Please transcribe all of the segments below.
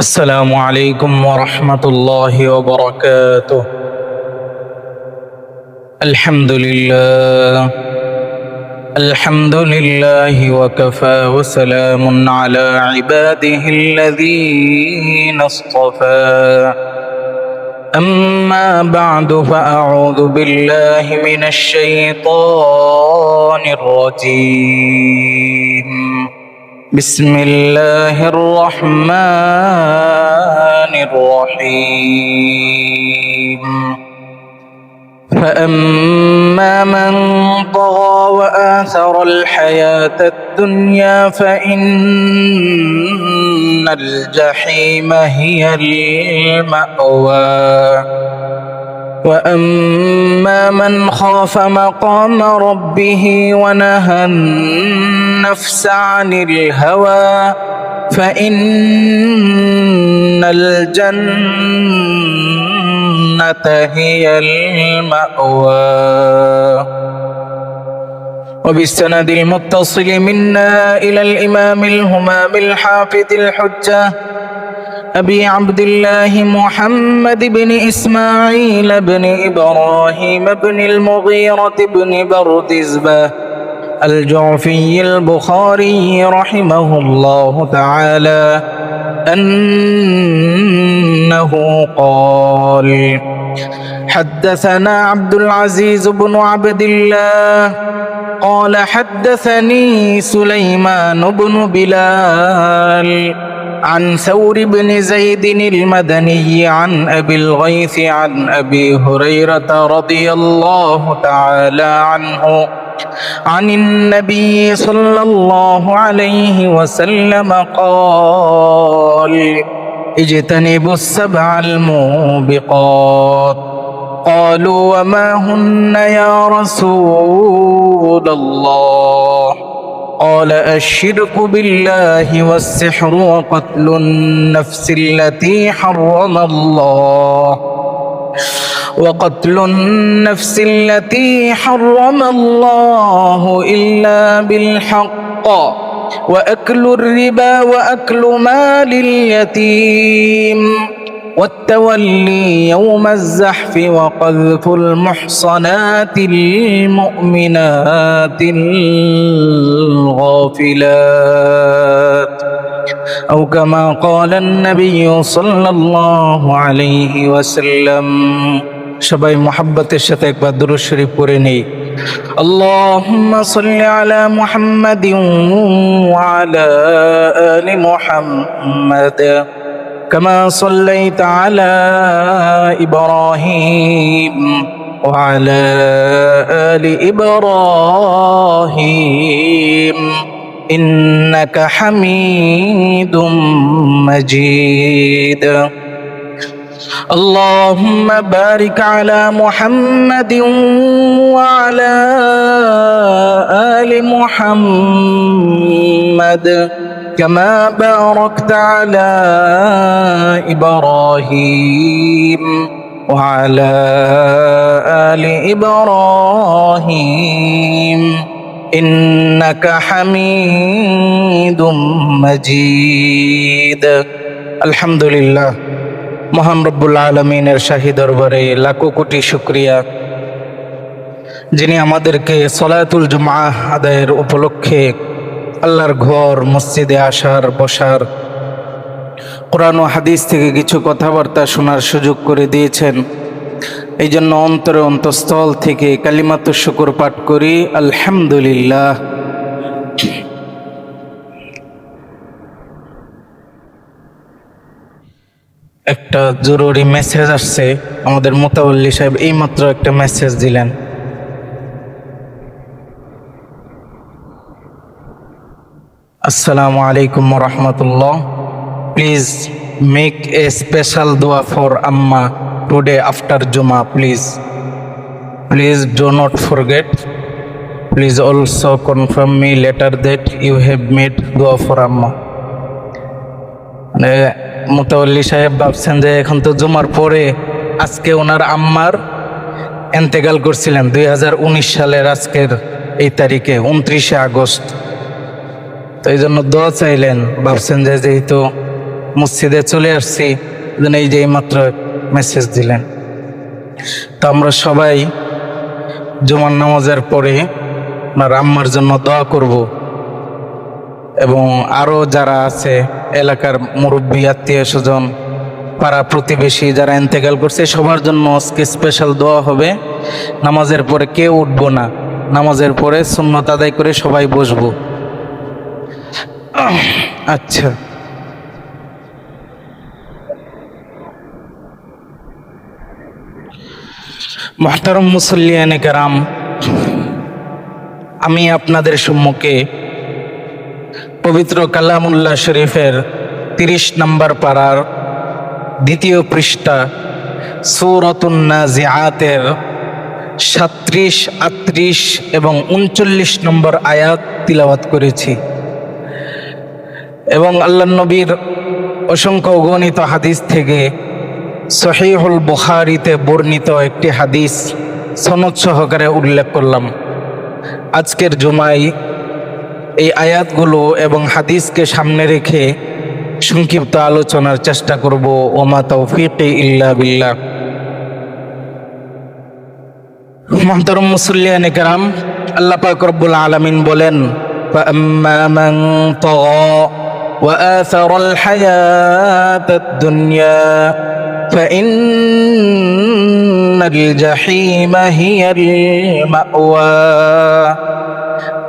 السلام عليكم ورحمة الله وبركاته. الحمد لله وكفى وسلام على عباده الذين اصطفى. أما بعد فأعوذ بالله من الشيطان الرجيم. بسم الله الرحمن الرحيم. فأما من طغى وآثر الحياة الدنيا فإن الجحيم هي المأوى. وأما من خاف مقام ربه ونهى النفس عن الهوى فإن الجنة هي المأوى. وبالسند المتصل منا إلى الإمام الهمام الحافظ الحجة أبي عبد الله محمد بن إسماعيل بن إبراهيم بن المغيرة بن بردزبة الجعفي البخاري رحمه الله تعالى أنه قال: حدثنا عبد العزيز بن عبد الله قال: حدثني سليمان بن بلال عن ثور بن زيد المدني عن أبي الغيث عن أبي هريرة رضي الله تعالى عنه عن النبي صلى الله عليه وسلم قال: اجتنبوا السبع الموبقات. قالوا: وما هن يا رسول الله؟ قال: الشرك بالله والسحر وقتل النفس التي حرم الله إلا بالحق وأكل الربا وأكل مال اليتيم والتولي يوم الزحف وقذف المحصنات المؤمنات الغافلات أو كما قال النبي صلى الله عليه وسلم. সবাই মুহাব্বতের সাথে একবার দুরূদ শরীফ পড়ে নেই। اللهم صل على محمد وعلى آل محمد كما صليت على إبراهيم وعلى آل إبراهيم إنك حميد مجيد. اللهم بارك على محمد وعلى آل محمد كما باركت على إبراهيم وعلى آل إبراهيم إنك حميد مجيد. الحمد لله. মহান রব্বুল আলামিনের শাহী দরবারে লাখো কোটি শুকরিয়া, যিনি আমাদেরকে সলাতুল জুমআ আদায়ের উপলক্ষে আল্লাহর ঘর মসজিদে আসার বসার, কোরআন ও হাদিস থেকে কিছু কথাবার্তা শোনার সুযোগ করে দিয়েছেন। এই জন্য অন্তরে অন্তঃস্থল থেকে কালিমাতুশ শুকর পাঠ করি, আলহামদুলিল্লাহ। একটা জরুরি মেসেজ আসছে, আমাদের মোতাওয়াল্লি সাহেব এইমাত্র একটা মেসেজ দিলেন। আসসালামু আলাইকুম ওয়া রাহমাতুল্লাহ। প্লিজ মেক এ স্পেশাল দোয়া ফর আম্মা টুডে আফটার জুমা please do not forget. Please also confirm me later that you have made দোয়া ফর আম্মা। মানে মোতাওয়াল্লি সাহেব ভাবছেন যে এখন তো জুমার পরে আজকে ওনার আম্মার এন্তেকাল করছিলেন 2019 সালের আজকের এই তারিখে 29শে আগস্ট। তো এই জন্য দোয়া চাইলেন, ভাবছেন যে যেহেতু মসজিদে চলে আসছি, এই যে এইমাত্র মেসেজ দিলেন। তো আমরা সবাই জুমার নামাজের পরে আপনার আম্মার জন্য দোয়া করব, এবং আরও যারা আছে এলাকার মুরব্বী, আত্মীয় স্বজন, পাড়া প্রতিবেশী যারা ইন্তেকাল করছে সবার জন্য আজকে স্পেশাল দোয়া হবে। নামাজের পরে কেউ উঠবো না, নামাজের পরে সুন্নত আদায় করে সবাই বসবো। আচ্ছা, মুহতারাম মুসল্লিয়ানে কেরাম, আমি আপনাদের সম্মুখে পবিত্র কালামুল্লাহ শরীফের 30 নম্বর পারার 2য় পৃষ্ঠা সূরাতুন নাজিআতের 37, 38 এবং 39 নম্বর আয়াত তিলাওয়াত করেছি, এবং আল্লাহর নবীর অসংখ্য গণিত হাদিস থেকে সহিহুল বুখারীতে বর্ণিত একটি হাদিস সনদ সহকারে উল্লেখ করলাম। আজকের জুমায় এই আয়াতগুলো এবং হাদিসকে সামনে রেখে সংক্ষিপ্ত আলোচনার চেষ্টা করব। ওমা তাওফীকি ইল্লা বিল্লাহ। মুহতারাম মুসল্লিয়ানে কেরাম, আল্লাহ পাক রব্বুল আলামিন বলেন, ফাআম্মা মান তাগা ওয়া আসারাল হায়াতাদ দুনিয়া ফাইন্নাল জাহিমা হিয়াল মাওয়া।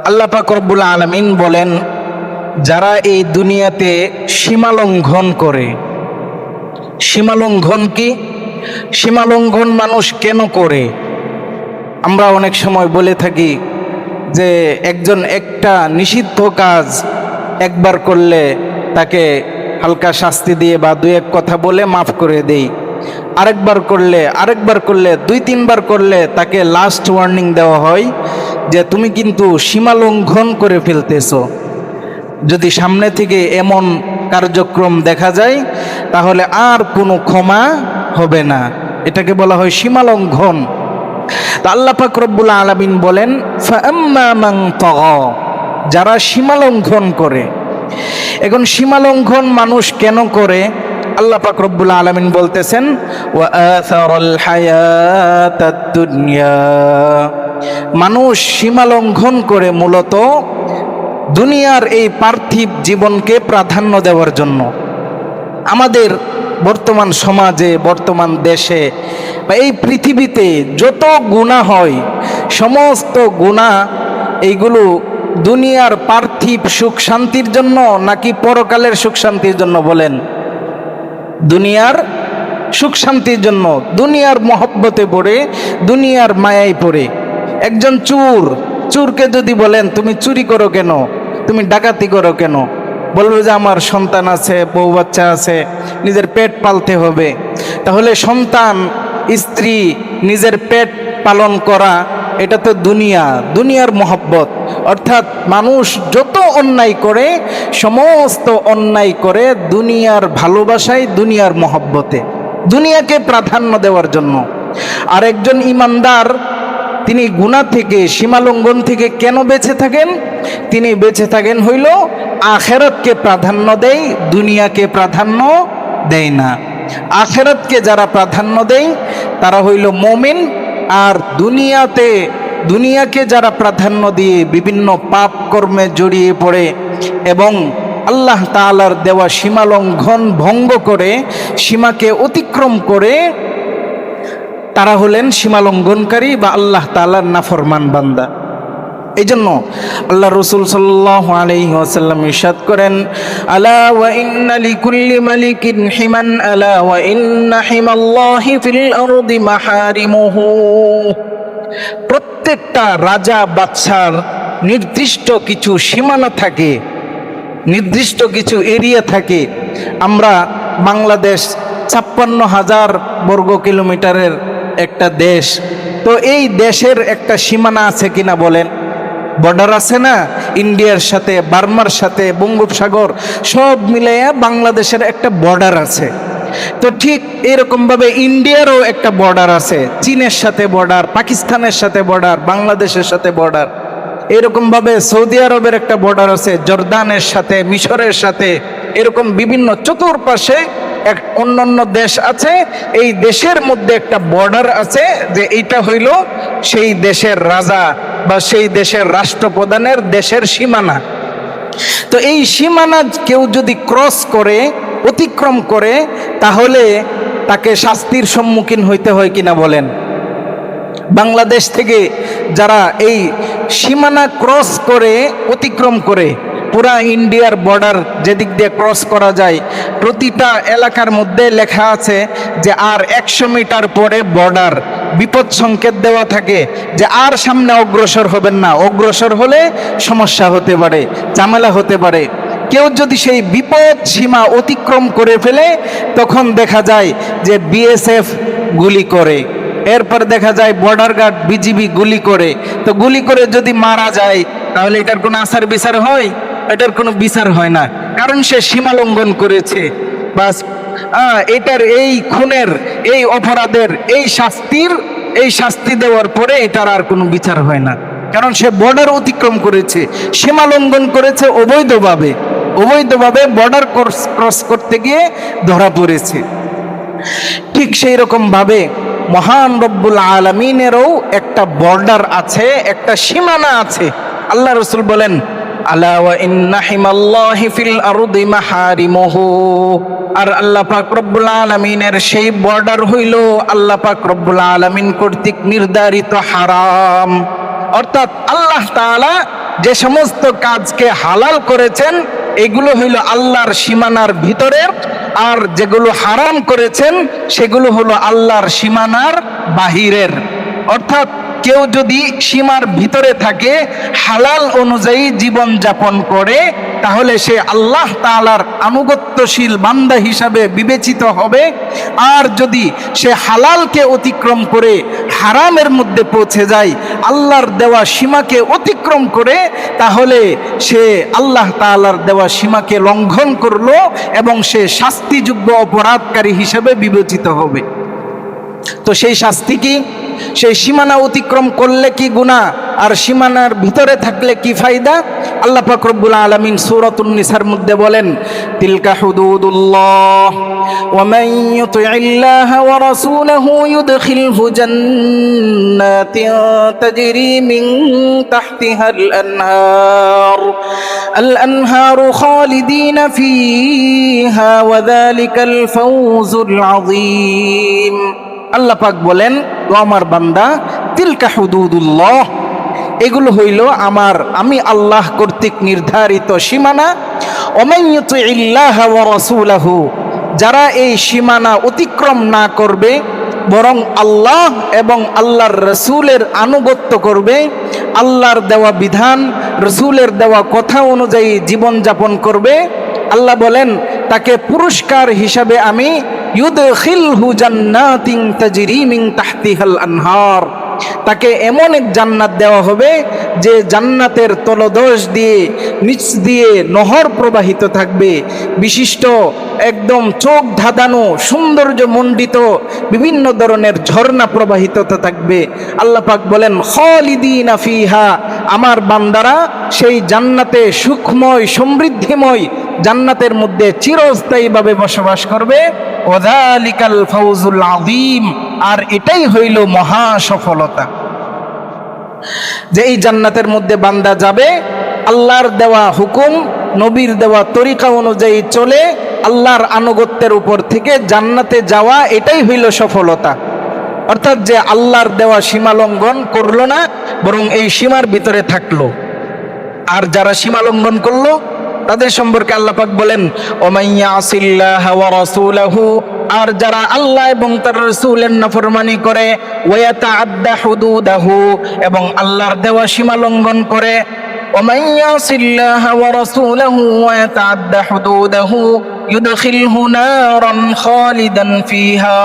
আল্লাহ পাক রব্বুল আলামিন বলেন, যারা এই দুনিয়াতে সীমালঙ্ঘন করে। সীমালঙ্ঘন কি? সীমালঙ্ঘন মানুষ কেন করে? আমরা অনেক সময় বলে থাকি যে একজন একটা নিষিদ্ধ কাজ একবার করলে তাকে হালকা শাস্তি দিয়ে বা 2-1 কথা বলে মাফ করে দেই, আরেকবার করলে 2-3 বার করলে তাকে লাস্ট ওয়ার্নিং দেওয়া হয় যে তুমি কিন্তু সীমালঙ্ঘন করে ফেলতেছো। যদি সামনে থেকে এমন কার্যক্রম দেখা যায় তাহলে আর কোনো ক্ষমা হবে না, এটাকে বলা হয় সীমালঙ্ঘন। তা আল্লাহ পাক রব্বুল আলামিন বলেন, ফাআম্মা মান তাগা, যারা সীমালঙ্ঘন করে। এখন সীমালঙ্ঘন মানুষ কেন করে? আল্লাহ পাক রব্বুল আলামিন বলতেছেন, ওয়া আসারাল হায়াতাদ দুনিয়া, মানুষ সীমালঙ্ঘন করে মূলত দুনিয়ার এই পার্থিব জীবনকে প্রাধান্য দেওয়ার জন্য। আমাদের বর্তমান সমাজে, বর্তমান দেশে বা এই পৃথিবীতে যত গুনাহ হয়, সমস্ত গুনাহ এইগুলো দুনিয়ার পার্থিব সুখ শান্তির জন্য নাকি পরকালের সুখ শান্তির জন্য? বলেন। দুনিয়ার সুখ শান্তির জন্য, দুনিয়ার মহব্বতে পড়ে, দুনিয়ার মায়ায় পড়ে। একজন চোরকে যদি বলেন তুমি চুরি করো কেন, তুমি ডাকাতি করো কেন, বলবে যে আমার সন্তান আছে, বউ বাচ্চা আছে, নিজের পেট পালতে হবে। তাহলে সন্তান, স্ত্রী, নিজের পেট পালন করা, এটা তো দুনিয়ার মহব্বত। অর্থাৎ মানুষ যত অন্যায় করে, সমস্ত অন্যায় করে দুনিয়ার ভালোবাসায়, দুনিয়ার মহব্বতে, দুনিয়াকে প্রাধান্য দেওয়ার জন্য। আর একজন ইমানদার তিনি গুনাহ থেকে, সীমালঙ্ঘন থেকে কেন বেঁচে থাকেন? তিনি বেঁচে থাকেন হইল আখিরাতকে প্রাধান্য দেয়, দুনিয়াকে প্রাধান্য দেয় না। আখিরাতকে যারা প্রাধান্য দেয় তারা হইল মুমিন, আর দুনিয়াকে যারা প্রাধান্য দিয়ে বিভিন্ন পাপ কর্মে জড়িয়ে পড়ে এবং আল্লাহ তাআলার দেওয়া সীমালঙ্ঘন ভঙ্গ করে, সীমাকে অতিক্রম করে, তারা হলেন সীমালঙ্ঘনকারী বা আল্লাহ তাআলার নাফরমান বান্দা। এই জন্য আল্লাহ রাসূল সাল্লাল্লাহু আলাইহি ওয়াসাল্লাম ইরশাদ করেন, আলা ওয়া ইন্না লিকুল্লি মালিকিন হিমান, আলা ওয়া ইন্না হিমাল্লাহি ফিল আরদি মাহারিমুহু। প্রত্যেকটা রাজা বাদশার নির্দিষ্ট কিছু সীমানা থাকে, নির্দিষ্ট কিছু এরিয়া থাকে। আমরা বাংলাদেশ 56,000 বর্গ কিলোমিটারের একটা দেশ। তো এই দেশের একটা সীমানা আছে কিনা বলেন? বর্ডার আছে না? ইন্ডিয়ার সাথে, বার্মার সাথে, বঙ্গোপসাগর সব মিলাইয়া বাংলাদেশের একটা বর্ডার আছে। তো ঠিক এরকমভাবে ইন্ডিয়ারও একটা বর্ডার আছে, চীনের সাথে বর্ডার, পাকিস্তানের সাথে বর্ডার, বাংলাদেশের সাথে বর্ডার। এরকমভাবে সৌদি আরবের একটা বর্ডার আছে, জর্দানের সাথে, মিশরের সাথে, এরকম বিভিন্ন চতুর্পাশে এক অন্যান্য দেশ আছে। এই দেশের মধ্যে একটা বর্ডার আছে, যে এইটা হইল সেই দেশের রাজা বা সেই দেশের রাষ্ট্রপ্রধানের দেশের সীমানা। তো এই সীমানা কেউ যদি ক্রস করে, অতিক্রম করে, তাহলে তাকে শাস্তির সম্মুখীন হইতে হয় কিনা বলেন? বাংলাদেশ থেকে যারা এই সীমানা ক্রস করে, অতিক্রম করে, পুরা ইন্ডিয়ার বর্ডার যেদিক দিয়ে ক্রস করা যায়, প্রতিটা এলাকার মধ্যে লেখা আছে যে আর 100 মিটার পরে বর্ডার, বিপদ সংকেত দেওয়া থাকে যে আর সামনে অগ্রসর হবেন না, অগ্রসর হলে সমস্যা হতে পারে, ঝামেলা হতে পারে। কেউ যদি সেই বিপদ সীমা অতিক্রম করে ফেলে, তখন দেখা যায় যে বিএসএফ গুলি করে, এরপর দেখা যায় বর্ডার গার্ড বিজিবি গুলি করে। তো গুলি করে যদি মারা যায়, তাহলে এটার কোনো আচার বিচার হয়? এটার কোনো বিচার হয় না, কারণ সে সীমা লঙ্ঘন করেছে। বাস এটার, এই খুনের, এই অপরাধের এই শাস্তি দেওয়ার পরে এটার আর কোনো বিচার হয় না, কারণ সে বর্ডার অতিক্রম করেছে, সীমা লঙ্ঘন করেছে অবৈধভাবে বর্ডার ক্রস করতে গিয়ে ধরা পড়েছে। ঠিক সেই রকম ভাবে মহান রব্বুল আলামিনেরও একটা বর্ডার আছে, একটা সীমানা আছে। আল্লাহ রাসূল বলেন, আলা ওয়া ইন্না হিমাল্লাহি ফিল আরদি মাহারিমুহু। আর আল্লাহ পাক রব্বুল আলামিনের সেই বর্ডার হইল আল্লাহ পাক রব্বুল আলামিন কর্তৃক নির্ধারিত হারাম। অর্থাৎ আল্লাহ তাআলা যে সমস্ত কাজকে হালাল করেছেন, এগুলো হইল আল্লাহর সীমানার ভিতরের, আর যেগুলো হারাম করেছেন সেগুলো হলো আল্লাহর সীমানার বাহিরের। অর্থাৎ কেউ যদি সীমার ভিতরে থাকে, হালাল অনুযায়ী জীবন যাপন করে, তাহলে সে আল্লাহ তাআলার আনুগত্যশীল বান্দা হিসাবে বিবেচিত হবে। আর যদি সে হালালকে অতিক্রম করে হারামের মধ্যে পৌঁছে যায়, আল্লাহর দেওয়া সীমাকে অতিক্রম করে, তাহলে সে আল্লাহ তাআলার দেওয়া সীমাকে লঙ্ঘন করলো এবং সে শাস্তিযোগ্য অপরাধকারী হিসেবে বিবেচিত হবে। তো সেই শাস্তি কি? সেই সীমানা অতিক্রম করলে কি গুনাহ, আর সীমানার ভিতরে থাকলে কি ফায়দা? আল্লাহ পাক রব্বুল আলামিন সূরাতুন নিসার মধ্যে বলেন, তিলকা হুদুদুল্লাহ ওয়া মান ইউতিইল্লাহা ওয়া রাসূলাহু ইউদখিলহু জান্নাতিন তাজরি মিন তাহতিহাল আনহারু খালিদিনা ফীহা ওয়া যালিকাল ফাওজুল আযীম। আল্লাহ পাক বলেন, ও আমার বান্দা, তিলকা হুদুদুল্লাহ, এগুলো হইল আমি আল্লাহ কর্তৃক নির্ধারিত সীমানা। ওমান ইউতিইল্লাহা ওয়া রাসূলাহু, যারা এই সীমানা অতিক্রম না করবে, বরং আল্লাহ এবং আল্লাহর রসুলের আনুগত্য করবে, আল্লাহর দেওয়া বিধান, রসুলের দেওয়া কথা অনুযায়ী জীবনযাপন করবে, আল্লাহ বলেন তাকে পুরস্কার হিসাবে আমি ইউদখিলহু জান্নাতিন তাজরি মিন তাহতিহাল আনহার, তাকে এমন এক জান্নাত দেওয়া হবে যে জান্নাতের তলদেশ দিয়ে, নিচ দিয়ে নহর প্রবাহিত থাকবে, বিশিষ্ট একদম চোখ ধাঁধানো, সৌন্দর্য মণ্ডিত বিভিন্ন ধরনের ঝর্ণা প্রবাহিত থাকবে। আল্লাহ পাক বলেন, খালিদিনা ফিহা, আমার বান্দারা সেই জান্নাতে সুখময় সমৃদ্ধিময় জান্নাতের মধ্যে চিরস্থায়ীভাবে বসবাস করবে। ওয়াযালিকাল ফাওজুল আযীম, আর এটাই হইল মহা সফলতা, যে এই জান্নাতের মধ্যে বান্দা যাবে, আল্লাহর দেওয়া হুকুম, নবীর দেওয়া তরিকা অনুযায়ী চলে, আল্লাহর আনুগত্যের উপর থেকে জান্নাতে যাওয়া, এটাই হইল সফলতা। অর্থাৎ যে আল্লাহর দেওয়া সীমা লঙ্ঘন করলো না, বরং এই সীমার ভিতরে থাকলো। আর যারা সীমা লঙ্ঘন করলো, তাদের সম্পর্কে আল্লাহ পাক বলেন, ওমাইয়া আসিল্লাহা ওয়া রাসূলাহু, আর যারা আল্লাহ এবং তার রাসূলের নাফরমানি করে, ওয়ায়াতাআদ্দা হুদুদাহু, এবং আল্লাহর দেওয়া সীমা লঙ্ঘন করে, ওমাইয়া আসিল্লাহা ওয়া রাসূলাহু ওয়ায়াতাআদ্দা হুদুদাহু ইউদখিলহু নারান খালিদান ফিহা,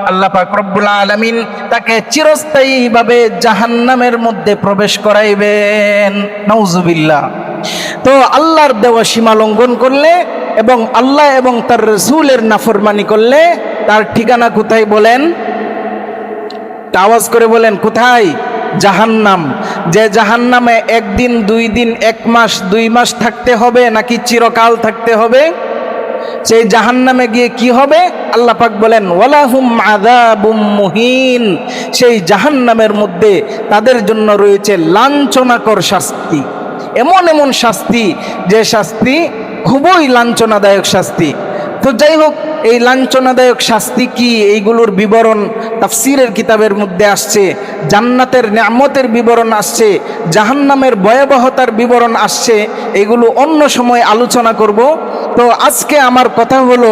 আল্লাহ পাক রব্বুল আলামিন তাকে চিরস্থায়ীভাবে জাহান্নামের মধ্যে প্রবেশ করাইবেন। নাউজুবিল্লাহ। তো আল্লাহর দেওয়া সীমা লঙ্ঘন করলে এবং আল্লাহ এবং তার রাসূলের নাফরমানি করলে তার ঠিকানা কোথায় বলেন? আওয়াজ করে বলেন, কোথায়? জাহান্নাম। যে জাহান্নামে একদিন, 2 দিন, 1 মাস, 2 মাস থাকতে হবে নাকি চিরকাল থাকতে হবে? সেই জাহান্নামে গিয়ে কি হবে? আল্লাহ পাক বলেন ওয়ালাহুম আযাবুম মুহিন, সেই জাহান্নামের মধ্যে তাদের জন্য রয়েছে লাঞ্ছনাকর শাস্তি। এমন এমন শাস্তি, যে শাস্তি খুবই লাঞ্ছনাদায়ক শাস্তি। তো যাই হোক, এই লাঞ্ছনাদায়ক শাস্তি কি, এইগুলোর বিবরণ তাফসীরের কিতাবের মধ্যে আসছে, জান্নাতের নিয়ামতের বিবরণ আসছে, জাহান্নামের ভয়াবহতার বিবরণ আসছে। এগুলো অন্য সময় আলোচনা করব। তো আজকে আমার কথা হলো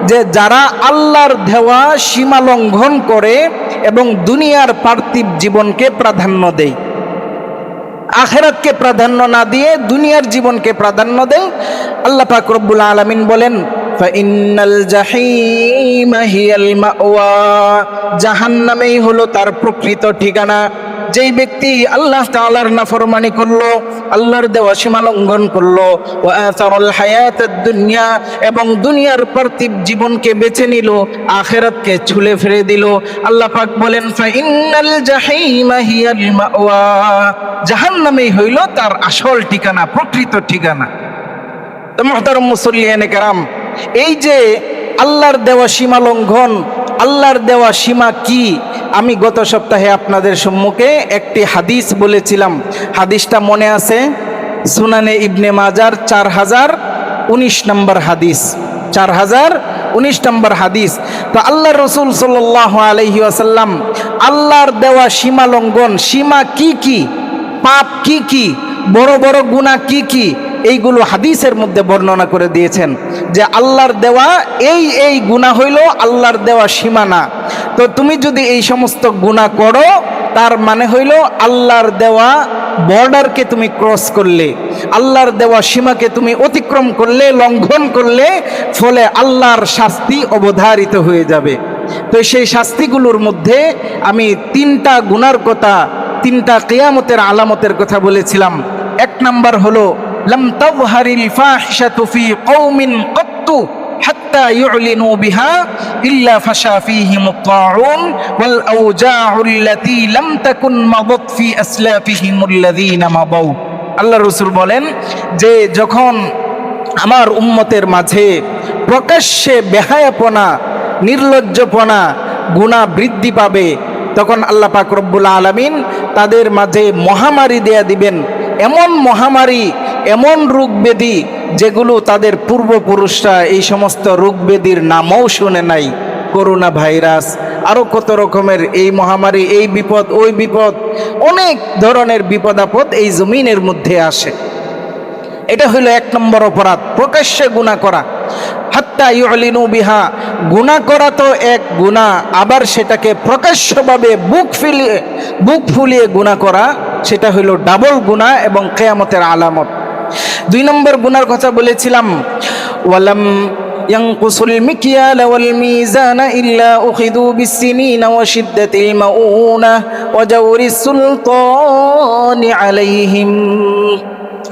যে যারা আল্লাহর দেওয়া সীমা লঙ্ঘন করে এবং দুনিয়ার পার্থিব জীবনকে প্রাধান্য দেয়, আখিরাতকে প্রাধান্য না দিয়ে দুনিয়ার জীবনকে প্রাধান্য দেয়, আল্লাহ পাক রব্বুল আলামিন বলেন ফাইন্নাল জাহিমা হিয়াল মাওয়া, জাহান্নামেই হলো তার প্রকৃত ঠিকানা। যেই ব্যক্তি আল্লাহ তাআলার নাফরমানি করলো, আল্লাহর দেওয়া সীমা লঙ্ঘন করলো, ওয়া আসারুল হায়াতাদ দুনিয়া, এবং দুনিয়ার পার্থিব জীবনকে বেছে নিল, আখিরাতকে ছুলে ফেলে দিল, আল্লাহ পাক বলেন ফাইন্নাল জাহিমা হিয়াল মাওয়া, জাহান্নামেই হইল তার আসল ঠিকানা, প্রকৃত ঠিকানা। তো মুহতারাম মুসল্লিয়ানে কেরাম, এই যে আল্লাহর দেওয়া সীমা লঙ্ঘন, আল্লাহর দেওয়া সীমা কি, আমি গত সপ্তাহে আপনাদের সম্মুখে একটি হাদিস বলেছিলাম। হাদিসটা মনে আছে? সুনানে ইবনে মাজার 4019 নম্বর হাদিস, 4019 নম্বর হাদিস। তো আল্লাহর রাসূল সাল্লাল্লাহু আলাইহি ওয়াসাল্লাম আল্লাহর দেওয়া সীমা লঙ্ঘন, সীমা কি কি, পাপ কি কি, বড় বড় গুনাহ কি কি, এইগুলো হাদিসের মধ্যে বর্ণনা করে দিয়েছেন যে আল্লাহর দেওয়া এই গুনাহ হইল আল্লাহর দেওয়া সীমানা। তো তুমি যদি এই সমস্ত গুনাহ করো, তার মানে হইল আল্লাহর দেওয়া বর্ডারকে তুমি ক্রস করলে, আল্লাহর দেওয়া সীমাকে তুমি অতিক্রম করলে, লঙ্ঘন করলে, ফলে আল্লাহর শাস্তি অবধারিত হয়ে যাবে। তো সেই শাস্তিগুলোর মধ্যে আমি 3টা গুনার কথা, 3টা কিয়ামতের আলামতের কথা বলেছিলাম। 1 নাম্বার হলো লাম তাযহারিল ফাহিশাতু ফি কওমিন ক্বাত্তু হাত্তা ইউলিনু বিহা ইল্লা ফাশা ফীহিমুত তাউন ওয়াল আওজাউল্লাতী লাম তাকুন মাদাত ফি আসলাফিহিমুল্লাযীনা মাদাউ। আল্লাহ রাসূল বলেন যে যখন আমার উম্মতের মাঝে প্রকাশ্যে বেহায়াপনা, নির্লজ্জপনা, গুনাহ বৃদ্ধি পাবে, তখন আল্লাহ পাক রব্বুল আলামিন তাদের মাঝে মহামারী দেয়া দিবেন। এমন মহামারী, এমন রোগ ব্যাধি যেগুলো তাদের পূর্বপুরুষরা এই সমস্ত রোগ ব্যাধির নামও শুনে নাই। করোনা ভাইরাস, আরও কত রকমের এই মহামারী, এই বিপদ, ওই বিপদ, অনেক ধরনের বিপদ আপদ এই জমিনের মধ্যে আসে। এটা হইল 1 নম্বর অপরাধ, প্রকাশ্যে গুনাহ করা। হাত্তা ইউলিনু বিহা, গুনাহ করা তো এক গুনাহ, আবার সেটাকে প্রকাশ্যভাবে বুক ফুলিয়ে গুনাহ করা, সেটা হইল ডাবল গুনাহ এবং কিয়ামতের আলামত। 2 নম্বর গুনার কথা বলেছিলাম, ওয়ালাম ইয়ানকুসুল মিকিয়াল ওয়াল মিজান ইল্লা উখিযু বিসসিনিন ওয়া শিদ্দাতিল মাউনা ওয়া জাওরিস সুলতানি আলাইহিম।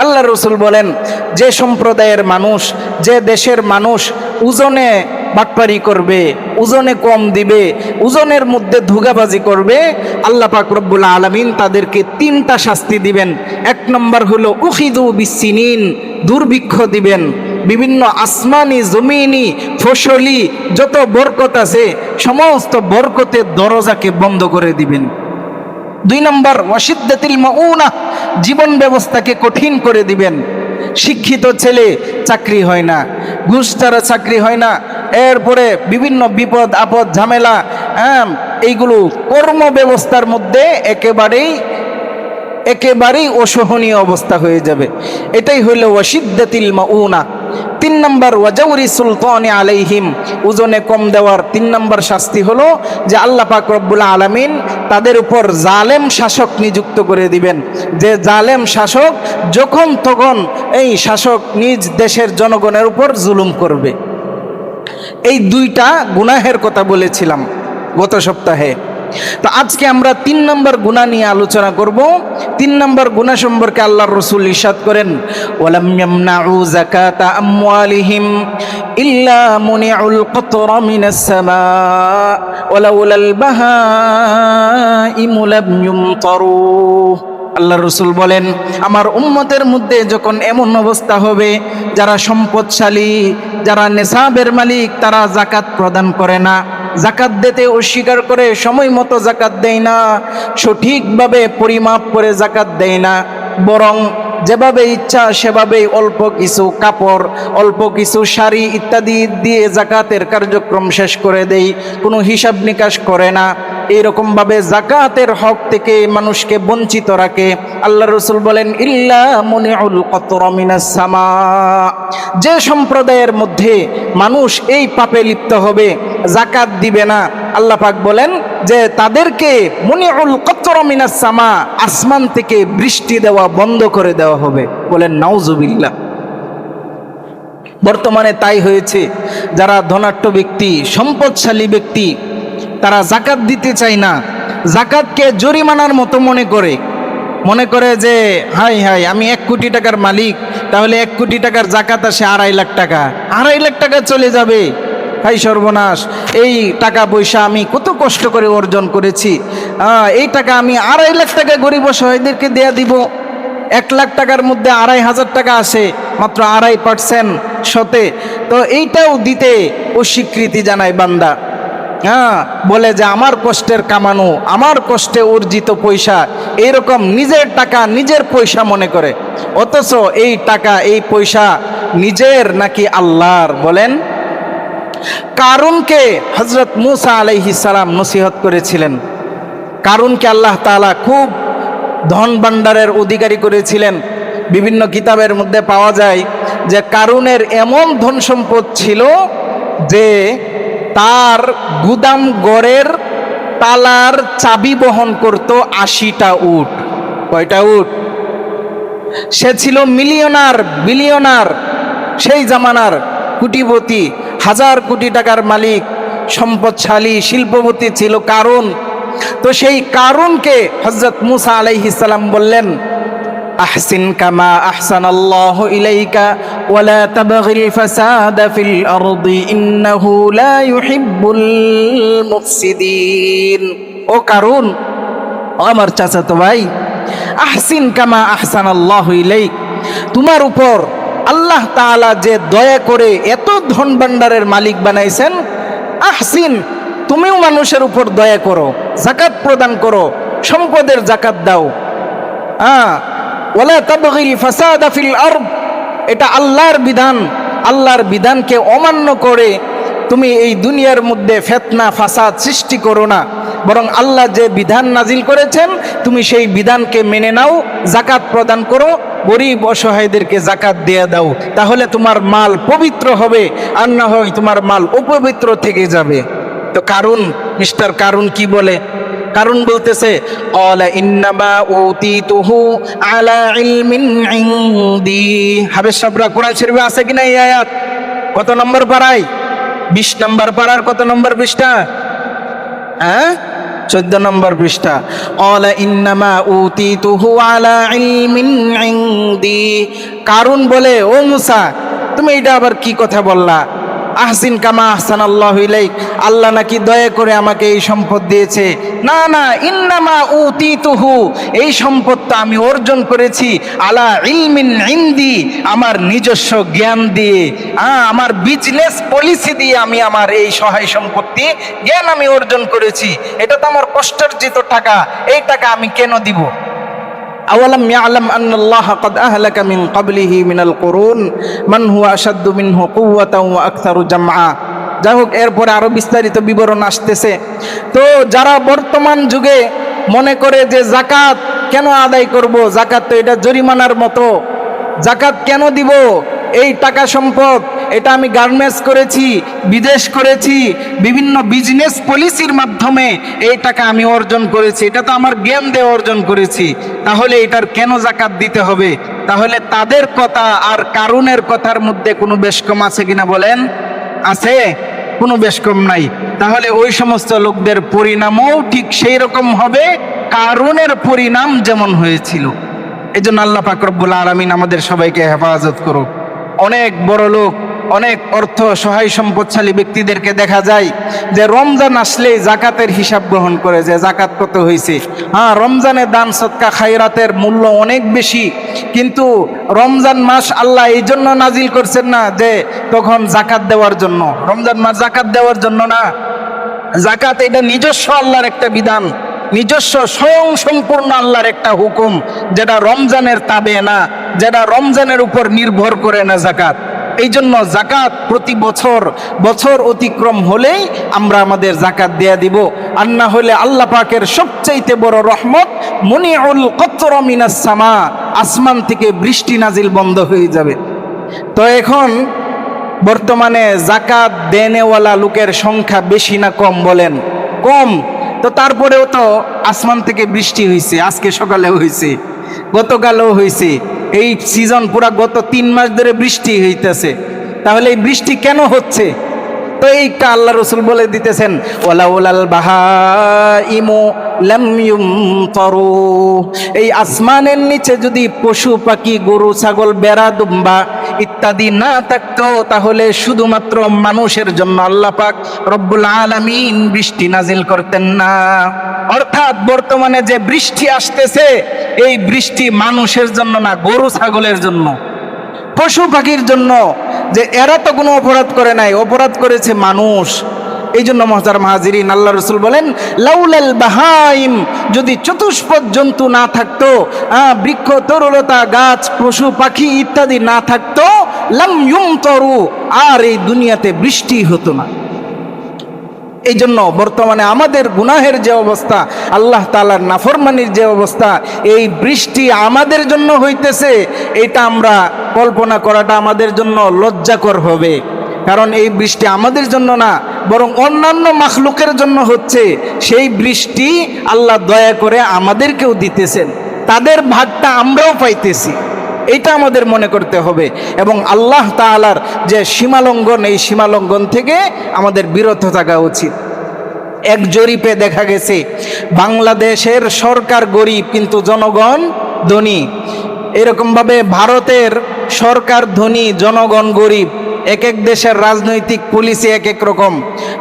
আল্লাহ রাসূল বলেন যে সম্প্রদায়ের মানুষ, যে দেশের মানুষ ওজনে বাটপারি করবে, ওজনে কম দিবে, ওজনের মধ্যে ধোঁকাবাজি করবে, আল্লাহ পাক রব্বুল আলামিন তাদেরকে 3টা শাস্তি দিবেন। 1 নম্বর হলো উখিযু বিসসিনিন, দুর্ভিক্ষ দিবেন, বিভিন্ন আসমানি জমিনি ফসলি যত বরকত আছে সমস্ত বরকতের দরজাকে বন্ধ করে দিবেন। 2 নম্বর ওয়াশিদ্দাতিল মাউনা, জীবন ব্যবস্থাকে কঠিন করে দিবেন। শিক্ষিত ছেলে চাকরি হয় না, ঘুষ ছাড়া চাকরি হয় না, এরপরে বিভিন্ন বিপদ আপদ ঝামেলা, এইগুলো কর্ম ব্যবস্থার মধ্যে একেবারেই অসহনীয় অবস্থা হয়ে যাবে। এটাই হইল ওয়াশিদ্দাতিল মাউনা। 3 নম্বর ওয়াজাউরি সুলতানি আলাইহিম, ওজনে কম দেওয়ার 3 নম্বর শাস্তি হলো যে আল্লাহ পাক রব্বুল আলামিন তাদের উপর জালেম শাসক নিযুক্ত করে দিবেন। যে জালেম শাসক যখন তখন এই শাসক নিজ দেশের জনগণের উপর জুলুম করবে। এই 2টা গুনাহের কথা বলেছিলাম গত সপ্তাহে। তো আজকে আমরা 3 নম্বর গুনাহ নিয়ে আলোচনা করব। 3 নম্বর গুনাহ সম্পর্কে আল্লাহর রাসূল ইরশাদ করেন, ওয়ালাম ইয়ামনাউ যাকাতা আমওয়ালিহিম ইল্লা মুনিউল কতরা মিনাস সামা ওয়ালাউলাল বাহাইমু লাম ইউমতারু। আল্লাহ রসুল বলেন, আমার উম্মতের মধ্যে যখন এমন অবস্থা হবে, যারা সম্পদশালী, যারা নেশাবের মালিক, তারা জাকাত প্রদান করে না, জাকাত দিতে অস্বীকার করে, সময় মতো জাকাত দেয় না, সঠিকভাবে পরিমাপ করে জাকাত দেয় না, বরং যেভাবে ইচ্ছা সেভাবেই অল্প কিছু কাপড়, অল্প কিছু শাড়ি ইত্যাদি দিয়ে জাকাতের কার্যক্রম শেষ করে দেই, কোনো হিসাব নিকাশ করে না, এইরকমভাবে জাকাতের হক থেকে মানুষকে বঞ্চিত রাখে। আল্লাহ রসুল বলেন, ইল্লা মুনিউল কতরা মিনাস সামা, যে সম্প্রদায়ের মধ্যে মানুষ এই পাপে লিপ্ত হবে, জাকাত দিবে না, আল্লাহ পাক বলেন যে তাদেরকে মুনিউল কতরা মিনাস সামা, আসমান থেকে বৃষ্টি দেওয়া বন্ধ করে দেওয়া হবে। বলেন নাউজুবিল্লাহ। বর্তমানে তাই হয়েছে, যারা ধনাঢ্য ব্যক্তি, সম্পদশালী ব্যক্তি, তারা জাকাত দিতে চায় না, জাকাতকে জরিমানার মতো মনে করে যে হাই হাই আমি 1 কোটি টাকার মালিক, তাহলে 1 কোটি টাকার জাকাত আসে 2.5 লাখ টাকা, 2.5 লাখ টাকা চলে যাবে, হাই সর্বনাশ, এই টাকা পয়সা আমি কত কষ্ট করে অর্জন করেছি, এই টাকা আমি 2.5 লাখ টাকা গরিব অসহায়দেরকে দেয়া দিব। 1 লাখ টাকার মধ্যে 2,500 টাকা আসে, মাত্র 2.5% শতে, তো এইটাও দিতে অস্বীকৃতি জানায় বান্দা। বলে যে আমার কষ্টের কামানো, আমার কষ্টে অর্জিত পয়সা, এইরকম নিজের টাকা নিজের পয়সা মনে করে, অথচ এই টাকা এই পয়সা নিজের নাকি আল্লাহর। বলেন, কারুনকে হযরত মূসা আলাইহিস সালাম নসিহত করেছিলেন। কারুনকে আল্লাহ তাআলা খুব ধন ভাণ্ডারের অধিকারী করেছিলেন। বিভিন্ন কিতাবের মধ্যে পাওয়া যায় যে কারুনের এমন ধন সম্পদ ছিল যে তার গুদাম ঘরের তালার চাবি বহন করত 80টা উট। কয়টা উট? সে ছিল মিলিয়নার, বিলিয়নার, সেই জামানার কোটিপতি, 1000 কোটি টাকার মালিক, সম্পদশালী, শিল্পপতি ছিল কারুন। তো সেই কারুনকে হযরত মূসা আলাইহিস সালাম বললেন, আহসিন কামা আহসানাল্লাহু ইলাইকা ওয়ালা তাবগিল ফাসাদা ফিল আরদি ইন্নাহু লা ইউহিব্বুল মুফসিদিন। ও কারুন, আমার চাচাতো ভাই, আহসিন কামা আহসানাল্লাহু ইলাইক, তোমার উপর আল্লাহ তাআলা যে দয়া করে এত ধন ভাণ্ডারের মালিক বানাইছেন, আহসিন, তুমিও মানুষের উপর দয়া করো, যাকাত প্রদান করো, সম্পদের যাকাত দাও। ওয়ালা তাবগিল ফাসাদা ফিল আরদ, এটা আল্লাহর বিধান, আল্লাহর বিধানকে অমান্য করে তুমি এই দুনিয়ার মধ্যে ফিতনা ফাসাদ সৃষ্টি করো না, বরং আল্লাহ যে বিধান নাজিল করেছেন তুমি সেই বিধানকে মেনে নাও, যাকাত প্রদান করো, গরিব অসহায়দেরকে যাকাত দিয়ে দাও, তাহলে তোমার মাল পবিত্র হবে, আর না হয় তোমার মাল অপবিত্র থেকে যাবে। তো কারুন, মিস্টার কারুন কি বলে? কারুন বলতেছে, ক্বালা ইন্নামা উতিতুহু আলা ইলমিন ইনদি। হাবেশ সাবরা কোরআন শরীফে আছে কিনা এই আয়াত? কত নম্বর পারায়? 20 নম্বর পারার কত নম্বর পৃষ্ঠা? 14 নম্বর পৃষ্ঠা। ক্বালা ইন্নামা উতিতুহু আলা ইলমিন ইনদি। কারুন বলে, ও মূসা, তুমি এটা আবার কি কথা বললা? আহসিন কামা আহসানাল্লাহু ইলাইক, আল্লাহ নাকি দয়া করে আমাকে এই সম্পদ দিয়েছে? না না, ইন্নামা উতিতুহু, এই সম্পদটা আমি অর্জন করেছি আলা ইলমিন ইনদি, আমার নিজস্ব জ্ঞান দিয়ে, আমার বিজনেস পলিসি দিয়ে আমি আমার এই সহায় সম্পত্তি জ্ঞান আমি অর্জন করেছি। এটা তো আমার কষ্টার্জিত টাকা, এই টাকা আমি কেন দিব? আওয়ালাম ইয়ালাম আন্নাল্লাহা ক্বাদ আহলাকা মিন ক্বাবলিহি মিনাল কুরুন মান হুয়া আশাদ্দু মিনহু কুওয়াতান ওয়া আকতারু জামআ। যাই হোক, এরপরে আরো বিস্তারিত বিবরণ আসতেছে। তো যারা বর্তমান যুগে মনে করে যে জাকাত কেন আদায় করব, জাকাত তো এটা জরিমানার মতো, জাকাত কেন দিব, এই টাকা সম্পদ এটা আমি গার্মেন্টস করেছি, বিদেশ করেছি, বিভিন্ন বিজনেস পলিসির মাধ্যমে এই টাকা আমি অর্জন করেছি, এটা তো আমার জ্ঞান দিয়ে অর্জন করেছি, তাহলে এটার কেন জাকাত দিতে হবে? তাহলে তাদের কথা আর কারুনের কথার মধ্যে কোনো বেশকম আছে কিনা বলেন? আছে? কোনো বেশকম নাই। তাহলে ওই সমস্ত লোকদের পরিণামও ঠিক সেই রকম হবে কারুনের পরিণাম যেমন হয়েছিল। এই জন্য আল্লাহ পাক রব্বুল আলামিন আমাদের সবাইকে হেফাজত করুক। অনেক বড় লোক অনেক অর্থ সহায় সম্পদশালী ব্যক্তিদেরকে দেখা যায় যে রমজান আসলেই জাকাতের হিসাব গ্রহণ করে, যে জাকাত কত হয়েছে। হ্যাঁ, রমজানে দান সদকা খায়রাতের মূল্য অনেক বেশি, কিন্তু রমজান মাস আল্লাহ এই জন্য নাজিল করছেন না যে তখন জাকাত দেওয়ার জন্য। রমজান মাস জাকাত দেওয়ার জন্য না। জাকাত এটা নিজস্ব আল্লাহর একটা বিধান, নিজস্ব স্বয়ং সম্পূর্ণ আল্লাহর একটা হুকুম, যেটা রমজানের তাবে না, যেটা রমজানের উপর নির্ভর করে না জাকাত। এই জন্য জাকাত প্রতি বছর অতিক্রম হলেই আমরা আমাদের জাকাত দেয়া দিব, আর না হলে আল্লাহ পাকের সবচাইতে বড় রহমত মুনিউল কতর মিনাস সামা, আসমান থেকে বৃষ্টি নাজিল বন্ধ হয়ে যাবে। তো এখন বর্তমানে জাকাত দেনেওয়ালা লোকের সংখ্যা বেশি না কম বলেন? কম। তো তারপরেও তো আসমান থেকে বৃষ্টি হয়েছে, আজকে সকালেও হয়েছে, গতকালও হয়েছে। এই সিজন পুরা গত 3 মাস ধরে বৃষ্টি হইতেছে। তাহলে এই বৃষ্টি কেন হচ্ছে? তো এইটা আল্লাহ রসুল বলে দিতেছেন, ওয়ালাউলাল বাহাইমু লাম ইউমতারু, এই আসমানের নিচে যদি পশু পাখি গরু ছাগল বেড়া দুম্বা ইত্যাদি না থাকতো, তাহলে শুধুমাত্র মানুষের জন্য আল্লাহ পাক রব্বুল আলামিন বৃষ্টি নাজিল করতেন না। অর্থাৎ বর্তমানে যে বৃষ্টি আসতেছে, এই বৃষ্টি মানুষের জন্য না, গরু ছাগলের জন্য, পশু পাখির জন্য, যে এরা তো কোনো অপরাধ করে নাই, অপরাধ করেছে মানুষ। এই জন্য মুহতারাম হাজিরিন, আল্লাহ রসুল বলেন লাউলাল বাহাইম, যদি চতুষ্পদ জন্তু না থাকতো, বৃক্ষ তরুলতা গাছ পশু পাখি ইত্যাদি না থাকতো, লাম ইউমতারু, আর এই দুনিয়াতে বৃষ্টি হতো না। এই জন্য বর্তমানে আমাদের গুনাহের যে অবস্থা, আল্লাহ তাআলার নাফরমানির যে অবস্থা, এই বৃষ্টি আমাদের জন্য হইতেছে, এটা আমরা কল্পনা করাটা আমাদের জন্য লজ্জাকর হবে। কারণ এই বৃষ্টি আমাদের জন্য না, বরং অন্যান্য মাখলুকের জন্য হচ্ছে। সেই বৃষ্টি আল্লাহ দয়া করে আমাদেরকেও দিতেছেন, তাদের ভাগটা আমরাও পাইতেছি। এটা আমাদের মনে করতে হবে, এবং আল্লাহ তাআলার যে সীমালঙ্ঘন, এই সীমালঙ্ঘন থেকে আমাদের বিরত থাকা উচিত। এক জরিপে দেখা গেছে বাংলাদেশের সরকার গরিব কিন্তু জনগণ ধনী। এরকমভাবে ভারতের সরকার ধনী, জনগণ গরিব। এক এক দেশের রাজনৈতিক পলিসি এক এক রকম।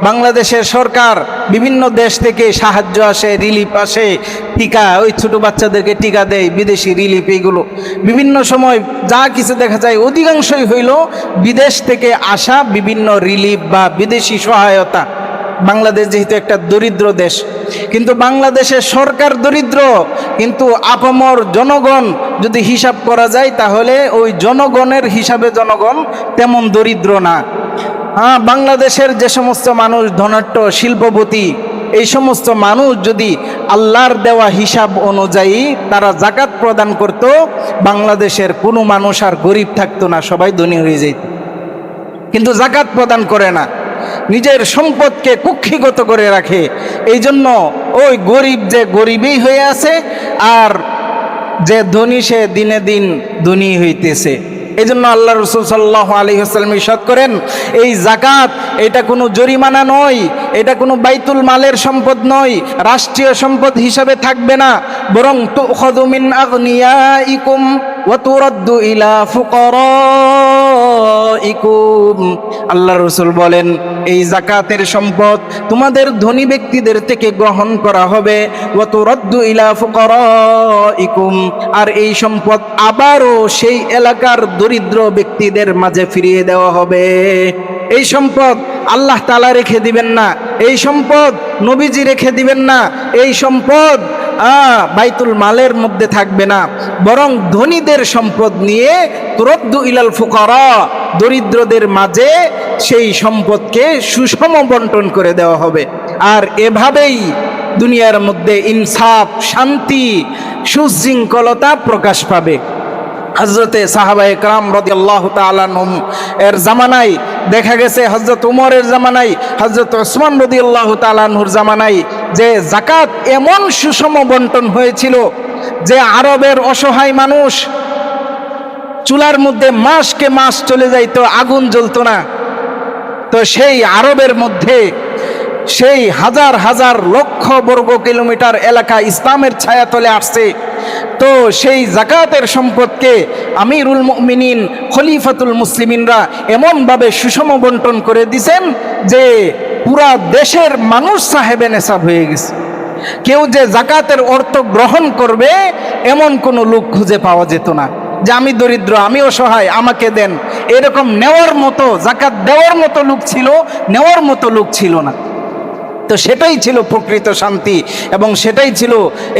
বাংলাদেশের সরকার বিভিন্ন দেশ থেকে সাহায্য আসে, রিলিফ আসে, টিকা, ওই ছোটো বাচ্চাদেরকে টিকা দেয়, বিদেশি রিলিফ, এইগুলো বিভিন্ন সময় যা কিছু দেখা যায় অধিকাংশই হইল বিদেশ থেকে আসা বিভিন্ন রিলিফ বা বিদেশি সহায়তা। বাংলাদেশ যেহেতু একটা দরিদ্র দেশ, কিন্তু বাংলাদেশের সরকার দরিদ্র, কিন্তু আপামর জনগণ যদি হিসাব করা যায়, তাহলে ওই জনগণের হিসাবে জনগণ তেমন দরিদ্র না। বাংলাদেশের যে সমস্ত মানুষ ধনাঢ্য, শিল্পপতি, এই সমস্ত মানুষ যদি আল্লাহর দেওয়া হিসাব অনুযায়ী তারা জাকাত প্রদান করত, বাংলাদেশের কোনো মানুষ আর গরিব থাকতো না, সবাই ধনী হয়ে যেত। কিন্তু জাকাত প্রদান করে না, নিজের সম্পদকে কুক্ষিগত করে রাখে। এই জন্য ওই গরিব যে গরিবই হয়ে আছে, আর যে ধনী সে দিনে দিন ধনী হইতেছে। এই জন্য আল্লাহ রসুল সাল্লাল্লাহু আলাইহি ওয়াসাল্লাম ইরশাদ করেন, এই জাকাত এটা কোনো জরিমানা নয়, এটা কোনো বাইতুল মালের সম্পদ নয়, রাষ্ট্রীয় সম্পদ হিসাবে থাকবে না, বরং তুখাযু মিন আগনিয়াইকুম ওয়া তুরাদ্দু ইলা ফুকারাইকুম। আল্লাহ রসুল বলেন, এই জাকাতের সম্পদ তোমাদের ধনী ব্যক্তিদের থেকে গ্রহণ করা হবে, ওয়া তুরাদ্দু ইলা ফুকারাইকুম, আর এই সম্পদ আবারও সেই এলাকার দরিদ্র ব্যক্তিদের মাঝে ফিরিয়ে দেওয়া হবে। এই সম্পদ আল্লাহ তাআলা রেখে দিবেন না, এই সম্পদ নবীজি রেখে দিবেন না, এই সম্পদ বাইতুল মালের মধ্যে থাকবে না, বরং ধনীদের সম্পদ নিয়ে তুরাদ্দু ইলাল ফুকারা, দরিদ্রদের মাঝে সেই সম্পদকে সুষম বন্টন করে দেওয়া হবে। আর এভাবেই দুনিয়ার মধ্যে ইনসাফ, শান্তি, সুশৃঙ্খলতা প্রকাশ পাবে। হযরতে সাহাবায়ে কেরাম রাদিয়াল্লাহু তাআলা আনহুম এর জামানায় দেখা গেছে, হযরত উমরের জামানায়, হযরত ওসমান রাদিয়াল্লাহু তাআলা আনহুর জামানায় যে জাকাত এমন সুষম বন্টন হয়েছিল যে আরবের অসহায় মানুষ চুলার মধ্যে মাসকে মাস চলে যাইতো, আগুন জ্বলতো না। তো সেই আরবের মধ্যে সেই হাজার হাজার লক্ষ বর্গ কিলোমিটার এলাকা ইসলামের ছায়াতলে আসছে। তো তো সেই জাকাতের সম্পদকে আমিরুল মুমিনিন খলিফাতুল মুসলিমিনরা এমনভাবে সুষম বন্টন করে দিয়েছেন যে পুরা দেশের মানুষ সাহেবে নেশাব হয়ে গেছে। কেউ যে জাকাতের অর্থ গ্রহণ করবে এমন কোনো লোক খুঁজে পাওয়া যেত না, যে আমি দরিদ্র, আমি অসহায়, আমাকে দেন, এরকম নেওয়ার মতো, জাকাত দেওয়ার মতো লোক ছিল, নেওয়ার মতো লোক ছিল না। তো সেটাই ছিল প্রকৃত শান্তি এবং সেটাই ছিল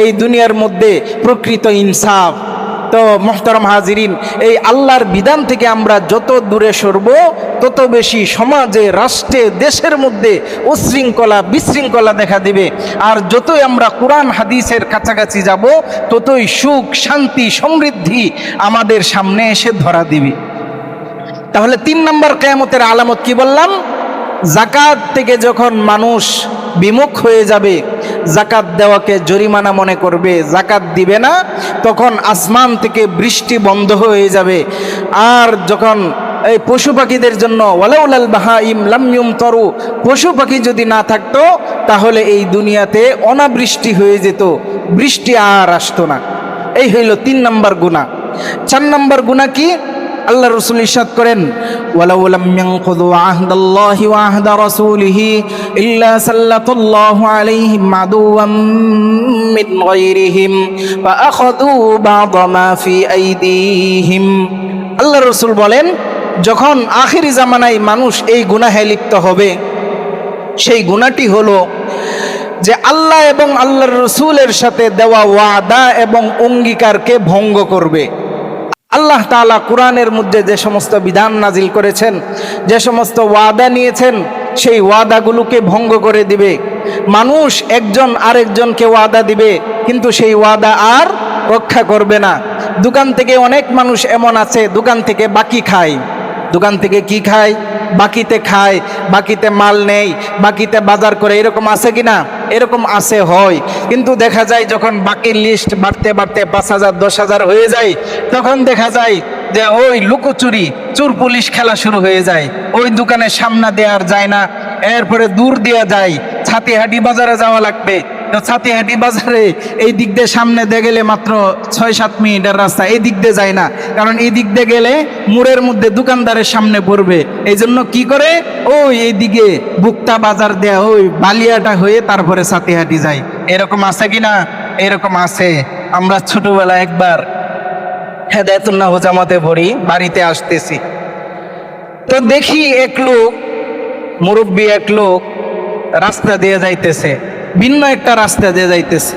এই দুনিয়ার মধ্যে প্রকৃত ইনসাফ। তো মুহতারাম হাজিরিন, এই আল্লাহর বিধান থেকে আমরা যত দূরে সরব তত বেশি সমাজে, রাষ্ট্রে, দেশের মধ্যে উশৃঙ্খলা, বিশৃঙ্খলা দেখা দিবে। আর যতই আমরা কোরআন হাদিসের কাছাকাছি যাব ততই সুখ, শান্তি, সমৃদ্ধি আমাদের সামনে এসে ধরা দিবে। তাহলে 3 নম্বর কিয়ামতের আলামত কি বললাম? জাকাত থেকে যখন মানুষ বিমুখ হয়ে যাবে, জাকাত দেওয়াকে জরিমানা মনে করবে, জাকাত দিবে না, তখন আসমান থেকে বৃষ্টি বন্ধ হয়ে যাবে। আর যখন এই পশু পাখিদের জন্য ওয়ালাউলাল বাহাইম লাম ইউমতারু, পশু পাখি যদি না থাকতো তাহলে এই দুনিয়াতে অনাবৃষ্টি হয়ে যেত, বৃষ্টি আর আসতো না। এই হইল 3 নম্বর গুনাহ। 4 নম্বর গুনাহ কি? আল্লাহ রাসূল ইরশাদ করেন, ওয়ালাউ লাম ইয়ানকুযু আহদাল্লাহি ওয়া আহদা রাসূলিহি ইল্লা সাল্লাতাল্লাহু আলাইহিম আদুওয়াম মিন গায়রিহিম ফাআখাযু বা'দ মা ফি আইদিহিম। আল্লাহ রাসূল বলেন, যখন আখিরি জামানায় মানুষ এই গুনাহে লিপ্ত হবে, সেই গুনাহটি হলো যে আল্লাহ এবং আল্লাহর রাসূলের সাথে দেওয়া ওয়াদা এবং অঙ্গীকারকে ভঙ্গ করবে। আল্লাহ তাআলা কোরআনের মধ্যে যে সমস্ত বিধান নাজিল করেছেন, যে সমস্ত ওয়াদা নিয়েছেন, সেই ওয়াদাগুলোকে ভঙ্গ করে দিবে। মানুষ একজন আরেকজনকে ওয়াদা দিবে, কিন্তু সেই ওয়াদা আর রক্ষা করবে না। দোকান থেকে অনেক মানুষ এমন আছে, দোকান থেকে বাকি খায়। দোকান থেকে কি খায়? বাকিতে খায়, বাকিতে মাল নেই, বাকিতে বাজার করে। এরকম আছে কি না? এরকম আছে, হয়। কিন্তু দেখা যায় যখন বাকির লিস্ট বাড়তে বাড়তে 5,000 10,000 হয়ে যায়, তখন দেখা যায় যে ওই লুকোচুরি, চোর পুলিশ খেলা শুরু হয়ে যায়। ওই দোকানের সামনে দেওয়ার যায় না, এরপরে দূর দেওয়া যায়, ছাতিহাটি বাজারে যাওয়া লাগবে। তো ছাতিহাটি বাজারে এই দিক দিয়ে সামনে দিয়ে গেলে মাত্র 6-7 মিনিটের রাস্তা, এই দিক দিয়ে যায় না, কারণ এই দিক দিয়ে গেলে মোড়ের মধ্যে দোকানদারের সামনে পড়বে। এই জন্য কি করে, ওই এইদিকে বুকতা বাজার দেয়া, ওই বালিয়াটা হয়ে তারপরে ছাতিহাটি যায়। এরকম আছে কি না? এরকম আছে। আমরা ছোটবেলা একবার হেদায়েতুন্নাহ জামাতে পড়ি, বাড়িতে আসতেছি, তো দেখি এক লোক, মুরব্বী এক লোক রাস্তা দিয়ে যাইতেছে, ভিন্ন একটা রাস্তা দিয়ে যাইতেছে।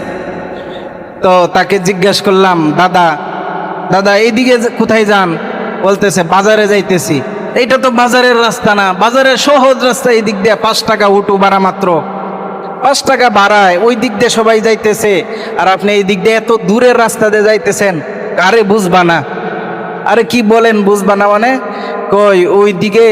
তো তাকে জিজ্ঞাসা করলাম, দাদা দাদা এইদিকে কোথায় যান? বলতেছে বাজারে যাইতেছি। এইটা তো বাজারের রাস্তা না, বাজারের সহজ রাস্তা, এই দিক দিয়ে 5 টাকা উঠু ভাড়া, মাত্র 5 টাকা ভাড়ায় ওই দিক দিয়ে সবাই যাইতেছে, আর আপনি এই দিক দিয়ে এত দূরের রাস্তা দিয়ে যাইতেছেন। আরে বুঝবা না। আরে কি বলেন বুঝবা না মানে? কই ওই দিকে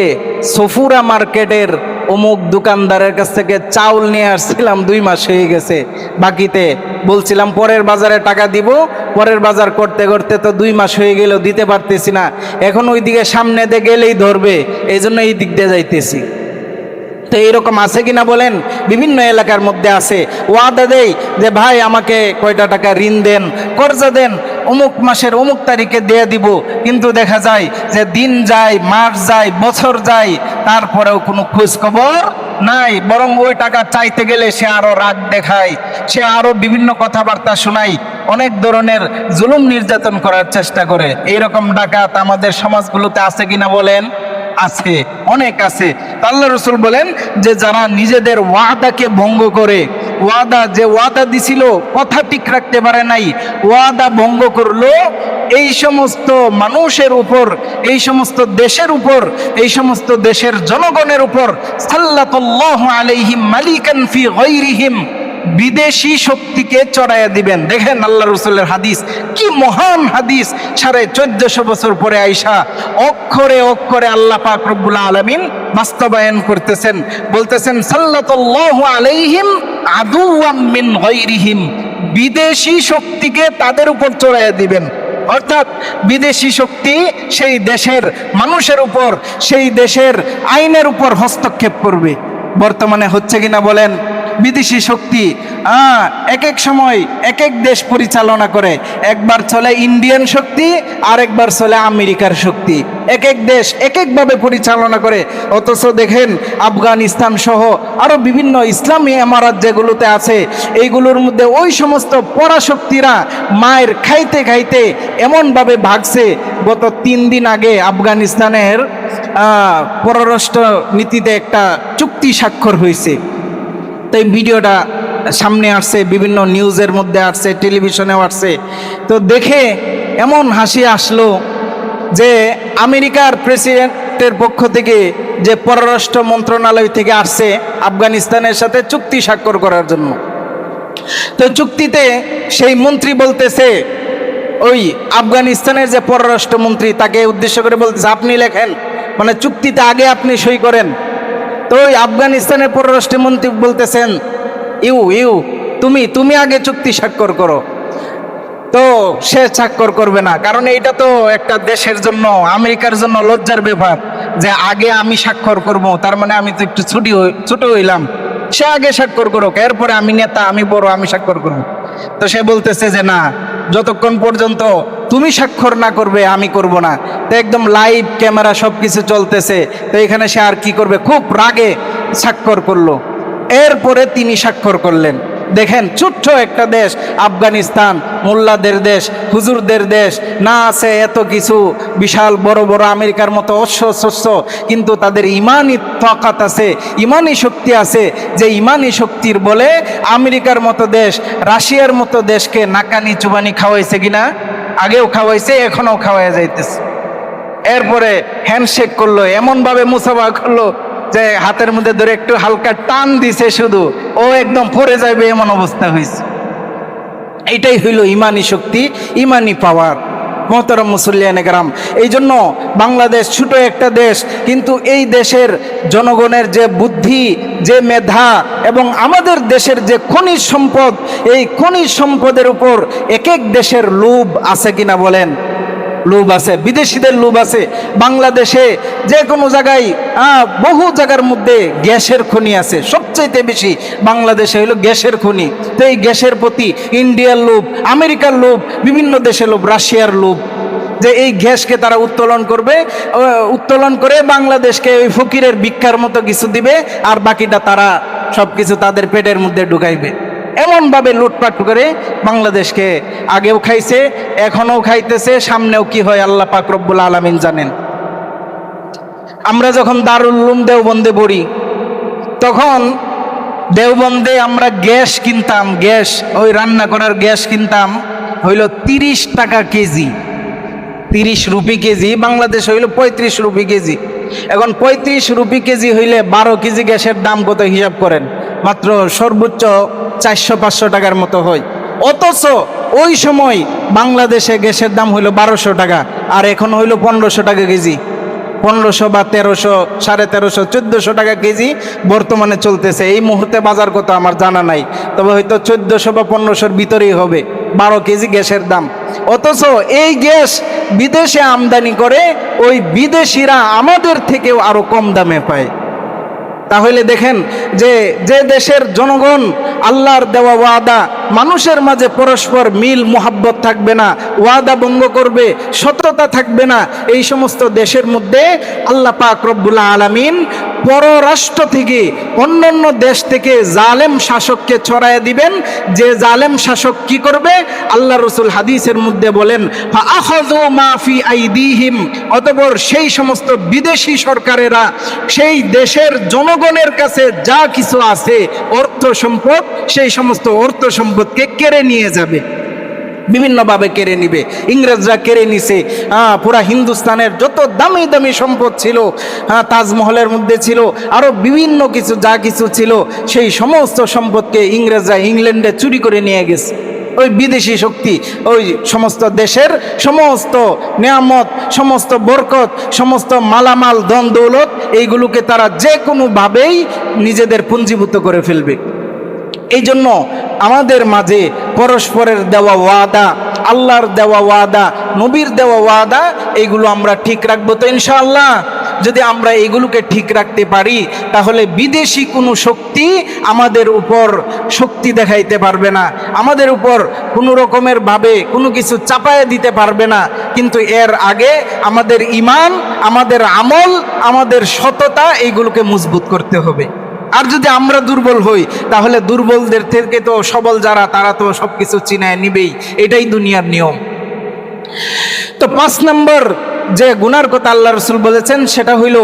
সফুরা মার্কেটের অমুক দোকানদারের কাছ থেকে চাউল নিয়ে আসছিলাম, 2 মাস হয়ে গেছে বাকিতে। বলছিলাম পরের বাজারে টাকা দিব, পরের বাজার করতে করতে তো 2 মাস হয়ে গেল, দিতে পারতেছি না। এখন ওই দিকে সামনে দিয়ে গেলেই ধরবে, এই জন্য এই দিক দিয়ে যাইতেছি। তো এইরকম আছে কিনা বলেন? বিভিন্ন এলাকার মধ্যে আছে। ওয়াদা দেই যে ভাই আমাকে কয়টা টাকা ঋণ দেন, কর্জা দেন, অমুক মাসের অমুক তারিখে দিয়ে দিব। কিন্তু দেখা যায় যে দিন যায়, মাস যায়, বছর যায়, তারপরেও কোনো খোঁজ খবর নাই। বরং ওই টাকা চাইতে গেলে সে আরো রাগ দেখায়, সে আরো বিভিন্ন কথাবার্তা শোনায়, অনেক ধরনের জুলুম নির্যাতন করার চেষ্টা করে। এইরকম ডাকাত আমাদের সমাজগুলোতে আছে কিনা বলেন? আছে, অনেক আছে। আল্লাহ রাসূল বলেন যে যারা নিজেদের ওয়াদাকে ভঙ্গ করে, ওয়াদা যে ওয়াদা দিছিল কথা ঠিক রাখতে পারে নাই, ওয়াদা ভঙ্গ করলো, এই সমস্ত মানুষের উপর, এই সমস্ত দেশের উপর, এই সমস্ত দেশের জনগণের উপর সাল্লাতুল্লাহু আলাইহিম মালিকান ফি গায়রিহিম, বিদেশি শক্তিকে চড়াইয়া দিবেন। দেখেন আল্লাহ রাসূলের হাদিস, কি মহান হাদিস। 1450 বছর পরে আইসা অক্ষরে অক্ষরে আল্লাহ পাক রব্বুল আলামিন বাস্তবায়ন করতেছেন। বলতেছেন সাল্লাতুল্লাহু আলাইহিম আদুওয়াম মিন গায়রিহিম, বিদেশি শক্তিকে তাদের উপর চড়াইয়া দিবেন। অর্থাৎ বিদেশি শক্তি সেই দেশের মানুষের উপর, সেই দেশের আইনের উপর হস্তক্ষেপ করবে। বর্তমানে হচ্ছে কিনা বলেন? বিদেশি শক্তি এক এক সময় এক এক দেশ পরিচালনা করে। একবার চলে ইন্ডিয়ান শক্তি, আর একবার চলে আমেরিকার শক্তি। এক এক দেশ এক একভাবে পরিচালনা করে। অথচ দেখেন আফগানিস্তান সহ আরও বিভিন্ন ইসলামী এমারাত যেগুলোতে আছে, এইগুলোর মধ্যে ওই সমস্ত পরাশক্তিরা মায়ের খাইতে খাইতে এমনভাবে ভাগছে। গত 3 দিন আগে আফগানিস্তানের পররাষ্ট্র নীতিতে একটা চুক্তি স্বাক্ষর হয়েছে। তো এই ভিডিওটা সামনে আসছে, বিভিন্ন নিউজের মধ্যে আসছে, টেলিভিশনেও আসছে। তো দেখে এমন হাসি আসলো যে আমেরিকার প্রেসিডেন্টের পক্ষ থেকে যে পররাষ্ট্র মন্ত্রণালয় থেকে আসছে আফগানিস্তানের সাথে চুক্তি স্বাক্ষর করার জন্য। তো চুক্তিতে সেই মন্ত্রী বলতেছে, ওই আফগানিস্তানের যে পররাষ্ট্রমন্ত্রী তাকে উদ্দেশ্য করে বলতেছে, আপনি লেখেন, মানে চুক্তিতে আগে আপনি সই করেন। তো ওই আফগানিস্তানের পররাষ্ট্রমন্ত্রী বলতেছেন, ইউ তুমি আগে চুক্তি স্বাক্ষর করো। তো সে স্বাক্ষর করবে না, কারণ এইটা তো একটা দেশের জন্য, আমেরিকার জন্য লজ্জার ব্যাপার যে আগে আমি স্বাক্ষর করব, তার মানে আমি তো একটু ছোট হইলাম। সে আগে স্বাক্ষর করুক, এরপরে আমি নেতা, আমি বড়, আমি স্বাক্ষর করব। তো সে বলতেছে যে না, যতক্ষণ পর্যন্ত তুমি স্বাক্ষর না করবে আমি করব না। তো একদম লাইভ ক্যামেরা সব কিছু চলতেছে। তো এখানে সে আর কি করবে, খুব রাগে স্বাক্ষর করলো। এরপরে তিনি স্বাক্ষর করলেন। দেখেন ছোট্ট একটা দেশ আফগানিস্তান, মোল্লাদের দেশ, হুজুরদের দেশ, না আছে এত কিছু বিশাল বড় বড় আমেরিকার মতো অশ্বশস্য, কিন্তু তাদের ইমানি তাকাত আছে, ইমানি শক্তি আছে, যে ইমানি শক্তির বলে আমেরিকার মতো দেশ, রাশিয়ার মতো দেশকে নাকানি চুবানি খাওয়াইছে কিনা, আগেও খাওয়াইছে, এখনও খাওয়াই যাইতেছে। এরপরে হ্যান্ডশেক করলো, এমনভাবে মুসাফা করলো যে হাতের মধ্যে ধরে একটু হালকা টান দিছে, শুধু ও একদম পড়ে যাবে এমন অবস্থা হয়েছে। এইটাই হইল ইমানি শক্তি, ইমানি পাওয়ার। মোহতারাম মুসল্লিয়ানে কেরাম, এই জন্য বাংলাদেশ ছোট একটা দেশ, কিন্তু এই দেশের জনগণের যে বুদ্ধি, যে মেধা এবং আমাদের দেশের যে খনিজ সম্পদ, এই খনিজ সম্পদের উপর এক এক দেশের লোভ আছে কিনা বলেন? লোভ আছে, বিদেশিদের লোভ আছে। বাংলাদেশে যে কোনো জায়গায় বহু জায়গার মধ্যে গ্যাসের খনি আছে, সবচাইতে বেশি বাংলাদেশে হলো গ্যাসের খনি। তো এই গ্যাসের প্রতি ইন্ডিয়ার লোভ, আমেরিকার লোভ, বিভিন্ন দেশের লোভ, রাশিয়ার লোভ, যে এই গ্যাসকে তারা উত্তোলন করবে, উত্তোলন করে বাংলাদেশকে ওই ফকিরের ভিক্ষার মতো কিছু দিবে, আর বাকিটা তারা সব কিছু তাদের পেটের মধ্যে ঢুকাইবে। এমনভাবে লুটপাট করে বাংলাদেশকে আগেও খাইছে, এখনও খাইতেছে, সামনেও কি হয় আল্লাহ পাক রব্বুল আলামিন জানেন। আমরা যখন দারুল উলুম দেওবন্দে পড়ি, তখন দেওবন্দে আমরা গ্যাস কিনতাম, গ্যাস ওই রান্না করার গ্যাস কিনতাম হইল 30 টাকা কেজি, 30 রুপি কেজি। বাংলাদেশ হইল 35 রুপি কেজি। এখন 35 রুপি কেজি হইলে 12 কেজি গ্যাসের দাম কত হিসাব করেন? মাত্র সর্বোচ্চ 400-500 টাকার মতো হয়। অথচ ওই সময় বাংলাদেশে গ্যাসের দাম হইল 1200 টাকা, আর এখন হইল 1500 টাকা কেজি। 1500 বা 1300, 1350, 1400 টাকা কেজি বর্তমানে চলতেছে। এই মুহূর্তে বাজার কত আমার জানা নাই, তবে হয়তো 1400 বা 1500-র ভিতরেই হবে 12 কেজি গ্যাসের দাম। অথচ এই গ্যাস বিদেশে আমদানি করে ওই বিদেশিরা আমাদের থেকেও আরো কম দামে পায়। তাহলে দেখেন যে যে দেশের জনগণ আল্লাহর দেওয়া ওয়াদা, মানুষের মাঝে পরস্পর মিল মোহাব্বত থাকবে না, ওয়াদা ভঙ্গ করবে, সততা থাকবে না, এই সমস্ত দেশের মধ্যে আল্লাহ পাক রব্বুল আলামিন পররাষ্ট্র থেকে, অন্যান্য দেশ থেকে জালেম শাসককে ছড়ায় দিবেন। যে জালেম শাসক কি করবে? আল্লাহ রসুল হাদিসের মধ্যে বলেন, ফাআখাযু মা ফি আইদিহিম, অতঃপর সেই সমস্ত বিদেশি সরকারেরা সেই দেশের জনগণের কাছে যা কিছু আছে অর্থ সম্পদ, সেই সমস্ত অর্থ সম্পদকে কেড়ে নিয়ে যাবে, বিভিন্নভাবে কেড়ে নিবে। ইংরেজরা কেড়ে নিছে পুরা হিন্দুস্তানের যত দামি দামি সম্পদ ছিল, তাজমহলের মধ্যে ছিল, আরও বিভিন্ন কিছু যা কিছু ছিল, সেই সমস্ত সম্পদকে ইংরেজরা ইংল্যান্ডে চুরি করে নিয়ে গেছে। ওই বিদেশি শক্তি ওই সমস্ত দেশের সমস্ত নিয়ামত, সমস্ত বরকত, সমস্ত মালামাল, ধন দৌলত, এইগুলোকে তারা যে কোনোভাবেই নিজেদের পুঞ্জীভূত করে ফেলবে। এই জন্য আমাদের মাঝে পরস্পরের দেওয়া ওয়াদা, আল্লাহর দেওয়া ওয়াদা, নবীর দেওয়া ওয়াদা, এইগুলো আমরা ঠিক রাখবো তো ইনশাআল্লাহ? যদি আমরা এগুলোকে ঠিক রাখতে পারি, তাহলে বিদেশি কোনো শক্তি আমাদের উপর শক্তি দেখাইতে পারবে না, আমাদের উপর কোনো রকমের ভাবে কোনো কিছু চাপায় দিতে পারবে না। কিন্তু এর আগে আমাদের ঈমান, আমাদের আমল, আমাদের সততা এইগুলোকে মজবুত করতে হবে। আর যদি আমরা দুর্বল হই, তাহলে দুর্বলদের থেকে তো সবল যারা, তারা তো সবকিছু চিনায় নিবেই, এটাই দুনিয়ার নিয়ম। তো 5 নম্বর যে গুনার কথা আল্লাহ রাসূল বলেছেন সেটা হইল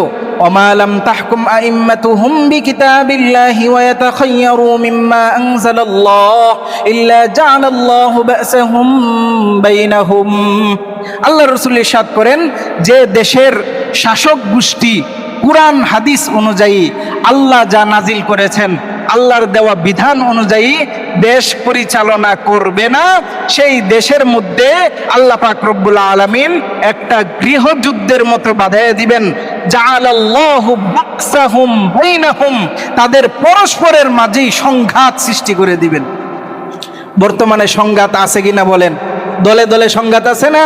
ওমা লাম তাহকুম আইম্মাতুহুম বিকিতাবিল্লাহি ওয়া ইয়াতাখায়্যারু মিম্মা আনজালাল্লাহ ইল্লা জাআলাল্লাহু বা'সাহুম বাইনাহুম। আল্লাহ রাসূল ইরশাদ করেন যে দেশের শাসক গোষ্ঠী কুরআন হাদিস অনুযায়ী আল্লাহ যা নাজিল করেছেন, আল্লাহর দেওয়া বিধান অনুযায়ী দেশ পরিচালনা করবে না, সেই দেশের মধ্যে আল্লাহ পাক রব্বুল আলামিন একটা গৃহযুদ্ধের মতো বাঁধাইয়া দিবেন। জাআলাল্লাহু বাকসাহুম বাইনাহুম, তাদের পরস্পরের মাঝেই সংঘাত সৃষ্টি করে দিবেন। বর্তমানে সংঘাত আছে কিনা বলেন? দলে দলে সংঘাত আছে না?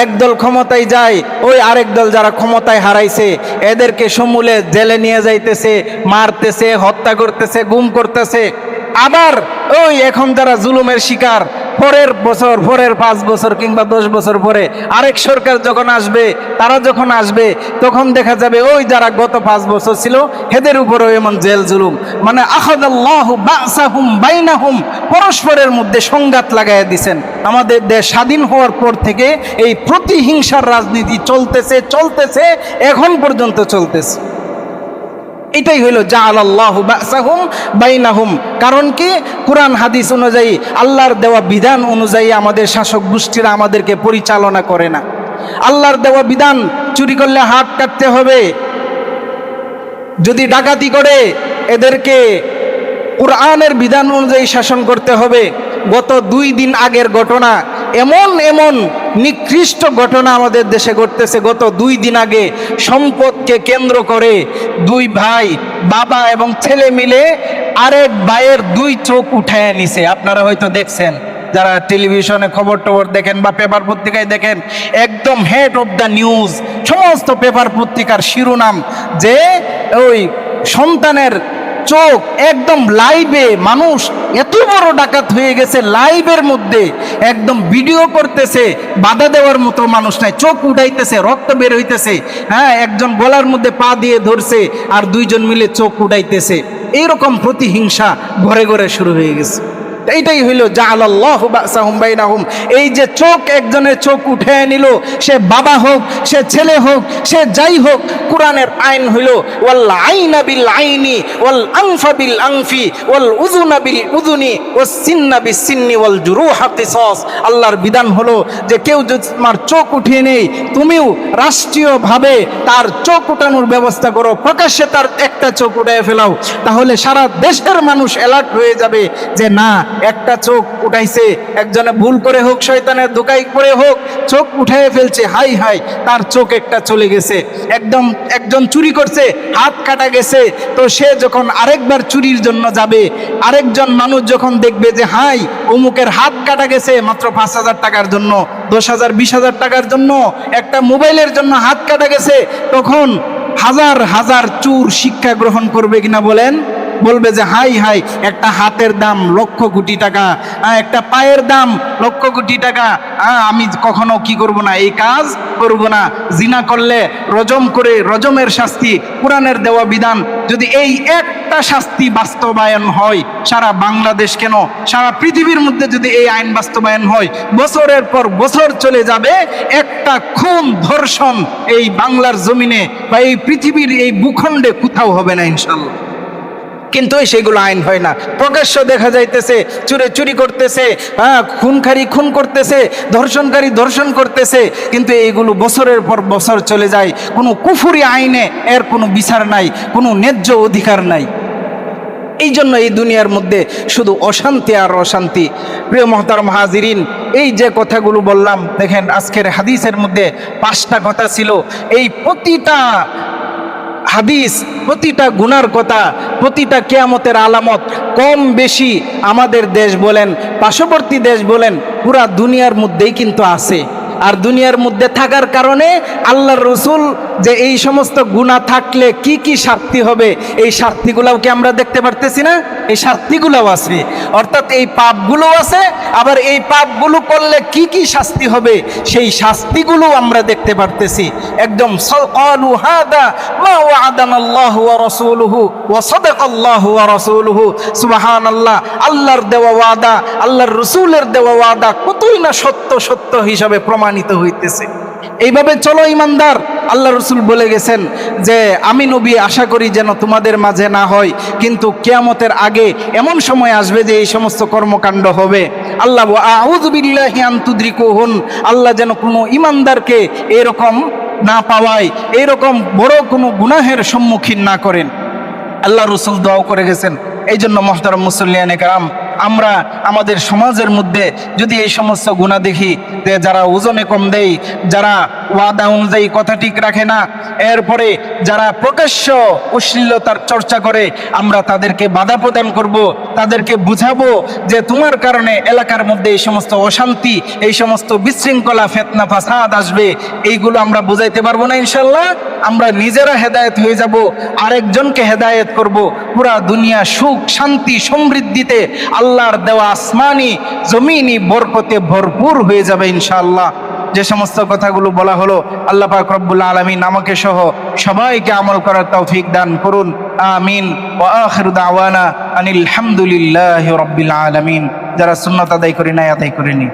একদল ক্ষমতায় যায়, ওই আরেক দল যারা ক্ষমতায় হারাইছে এদেরকে সমূলে জেলে নিয়ে যাইতেছে, মারতেছে, হত্যা করতেছে, গুম করতেছে। আবার ওই এখন যারা জুলুমের শিকার, পরের বছর, পরের 5 বছর কিংবা 10 বছর পরে আরেক সরকার যখন আসবে, তারা যখন আসবে তখন দেখা যাবে ওই যারা গত 5 বছর ছিল এদের উপরেও এমন জেল জুলুম, মানে আখাযাল্লাহু বা'সাহুম বাইনাহুম, পরস্পরের মধ্যে সংঘাত লাগাইয়া দিছেন। আমাদের দেশ স্বাধীন হওয়ার পর থেকে এই প্রতিহিংসার রাজনীতি চলতেছে এখন পর্যন্ত চলতেছে। এটাই হইল জাআলাল্লাহু বা'সাহুম বাইনাহুম। কারণ কি? কুরআন হাদিস অনুযায়ী, আল্লাহর দেওয়া বিধান অনুযায়ী আমাদের শাসক গোষ্ঠীরা আমাদেরকে পরিচালনা করে না। আল্লাহর দেওয়া বিধান, চুরি করলে হাত কাটতে হবে, যদি ডাকাতি করে এদেরকে কুরআনের বিধান অনুযায়ী শাসন করতে হবে। গত 2 দিন আগের ঘটনা, এমন নিকৃষ্ট ঘটনা আমাদের দেশে ঘটতেছে। গত 2 দিন আগে সম্পদকে কেন্দ্র করে 2 ভাই, বাবা এবং ছেলে মিলে আরেক ভাইয়ের 2 চোখ উঠায় নিছে। আপনারা হয়তো দেখছেন, যারা টেলিভিশনে খবর টবর দেখেন বা পেপার পত্রিকায় দেখেন, একদম হেড অফ দ্য নিউজ সমস্ত পেপার পত্রিকার শিরোনাম যে ওই সন্তানের চোখ একদম লাইভে, মানুষ এত বড় ডাকাত হয়ে গেছে, লাইভের মধ্যে একদম ভিডিও করতেছে, বাধা দেওয়ার মতো মানুষ নাই, চোখ উঠাইতেছে, রক্ত বের হইতেছে, হ্যাঁ, একজন গলার মধ্যে পা দিয়ে ধরছে আর 2 জন মিলে চোখ উঠাইতেছে। এইরকম প্রতিহিংসা ঘরে ঘরে শুরু হয়ে গেছে। এইটাই হইল জাআলাল্লাহু বা'সাহুম বাইনাহুম। এই যে চোখ, একজনের চোখ উঠে নিল, সে বাবা হোক, সে ছেলে হোক, সে যাই হোক, কোরআনের আইন হইল ওয়াল আইনা বিল আইনি ওয়াল আনফা বিল আনফি ওয়াল উযুনা বিল উযুনি ওয়াস সিন্না বিস সিন্নি ওয়াল জুরুহা কিসাস। আল্লাহর বিধান হলো যে কেউ যদি তোমার চোখ উঠিয়ে নেই, তুমিও রাষ্ট্রীয়ভাবে তার চোখ উঠানোর ব্যবস্থা করো, প্রকাশ্যে তার একটা চোখ উঠিয়ে ফেলাও, তাহলে সারা দেশের মানুষ অ্যালার্ট হয়ে যাবে যে না, একটা চোখ উঠাইছে, একজনে ভুল করে হোক, শয়তানের ধোঁকায় পড়ে হোক, চোখ উঠাইয়ে ফেলছে, হাই হাই, তার চোখ একটা চলে গেছে। একজন চুরি করছে, হাত কাটা গেছে, তো সে যখন আরেকবার চুরির জন্য যাবে, আরেকজন মানুষ যখন দেখবে যে হাই অমুকের হাত কাটা গেছে মাত্র 5,000 টাকার জন্য, 10,000 20,000 টাকার জন্য, একটা মোবাইলের জন্য হাত কাটা গেছে, তখন হাজার হাজার চোর শিক্ষা গ্রহণ করবে কিনা বলেন? বলবে যে হাই হাই, একটা হাতের দাম লক্ষ কোটি টাকা, একটা পায়ের দাম লক্ষ কোটি টাকা, আমি কখনো কি করব না, এই কাজ করব না। জিনা করলে রজম করে, রজমের শাস্তি কোরআনের দেওয়া বিধান, যদি এই একটা শাস্তি বাস্তবায়ন হয়, সারা বাংলাদেশ কেন সারা পৃথিবীর মধ্যে যদি এই আইন বাস্তবায়ন হয়, বছরের পর বছর চলে যাবে, একটা খুন ধর্ষণ এই বাংলার জমিনে বা এই পৃথিবীর এই ভূখণ্ডে কোথাও হবে না ইনশাল্লাহ। কিন্তু সেগুলো আইন হয় না, প্রকাশ্য দেখা যাইতেছে, চুরি করতেছে, খুনকারী খুন করতেছে, ধর্ষণকারী ধর্ষণ করতেছে, কিন্তু এইগুলো বছরের পর বছর চলে যায়, কোনো কুফরি আইনে এর কোনো বিচার নাই, কোনো ন্যায্য অধিকার নাই। এই জন্য এই দুনিয়ার মধ্যে শুধু অশান্তি আর অশান্তি। প্রিয় মুহতারাম হাজিরিন, এই যে কথাগুলো বললাম, দেখেন আজকের হাদিসের মধ্যে 5টা কথা ছিল। এই প্রতিটা হাদিস, প্রতিটা গুনার কথা, প্রতিটা কিয়ামতের আলামত কম বেশি আমাদের দেশ বলেন, পার্শ্ববর্তী দেশ বলেন, পুরা দুনিয়ার মধ্যেই কিন্তু আছে। আর দুনিয়ার মধ্যে থাকার কারণে আল্লাহর রসুল যে এই সমস্ত গুনাহ থাকলে কি কি শাস্তি হবে, এই শাস্তিগুলোও কি আমরা দেখতে পারতেছি না? এই শাস্তিগুলোও আছে, অর্থাৎ এই পাপগুলো আছে, আবার এই পাপগুলো করলে কি কি শাস্তি হবে সেই শাস্তিগুলো আমরা দেখতে পারতেছি। একদম ক্বালু হাদা মা ওয়া'আদানাল্লাহু ওয়া রাসূলুহু ওয়া সাদাকাল্লাহু ওয়া রাসূলুহু। সুবহানাল্লাহ, আল্লাহর দেওয়া ওয়াদা, আল্লাহর রাসূলের দেওয়া ওয়াদা কতই না সত্য সত্য হিসাবে প্রমাণিত হইতেছে। এইভাবে চলো ইমানদার। আল্লাহ রসুল বলে গেছেন যে আমি নবী আশা করি যেন তোমাদের মাঝে না হয়, কিন্তু কিয়ামতের আগে এমন সময় আসবে যে এই সমস্ত কর্মকাণ্ড হবে। আল্লাহ আউযু বিল্লাহি আন তুদরিকুহুন, আল্লাহ যেন কোনো ইমানদারকে এরকম না পাওয়ায়, এরকম বড় কোনো গুনাহের সম্মুখীন না করেন। আল্লাহ রসুল দোয়াও করে গেছেন। এই জন্য মুহতারাম মুসল্লিয়ানে কেরাম, আমরা আমাদের সমাজের মধ্যে যদি এই সমস্ত গুনাহ দেখি যে যারা ওজনে কম দেয়, যারা ওয়াদা অনুযায়ী কথা ঠিক রাখে না, এরপরে যারা প্রকাশ্য অশ্লীলতার চর্চা করে, আমরা তাদেরকে বাধা প্রদান করব, তাদেরকে বুঝাবো যে তোমার কারণে এলাকার মধ্যে এই সমস্ত অশান্তি, এই সমস্ত বিশৃঙ্খলা, ফিতনা ফাসাদ আসবে। এইগুলো আমরা বুঝাইতে পারবো না ইনশাআল্লাহ। আমরা নিজেরা হেদায়েত হয়ে যাব, আরেকজনকে হেদায়েত করব। পুরা দুনিয়া সুখ শান্তি সমৃদ্ধিতে আল্লাহর দেওয়া আসমানি জমিনি বরকতে ভরপুর হয়ে যাবে ইনশাআল্লাহ। যে সমস্ত কথাগুলো বলা হলো, আল্লাহ পাক রব্বুল আলামিন আমাকে সহ সবাইকে আমল করার তৌফিক দান করুন। আমিন। ওয়া আখিরু দাওয়ানা আনিল হামদুলিল্লাহি রাব্বিল আলামিন। যারা সুন্নাত আদায় করি নাই আদায় করিনি।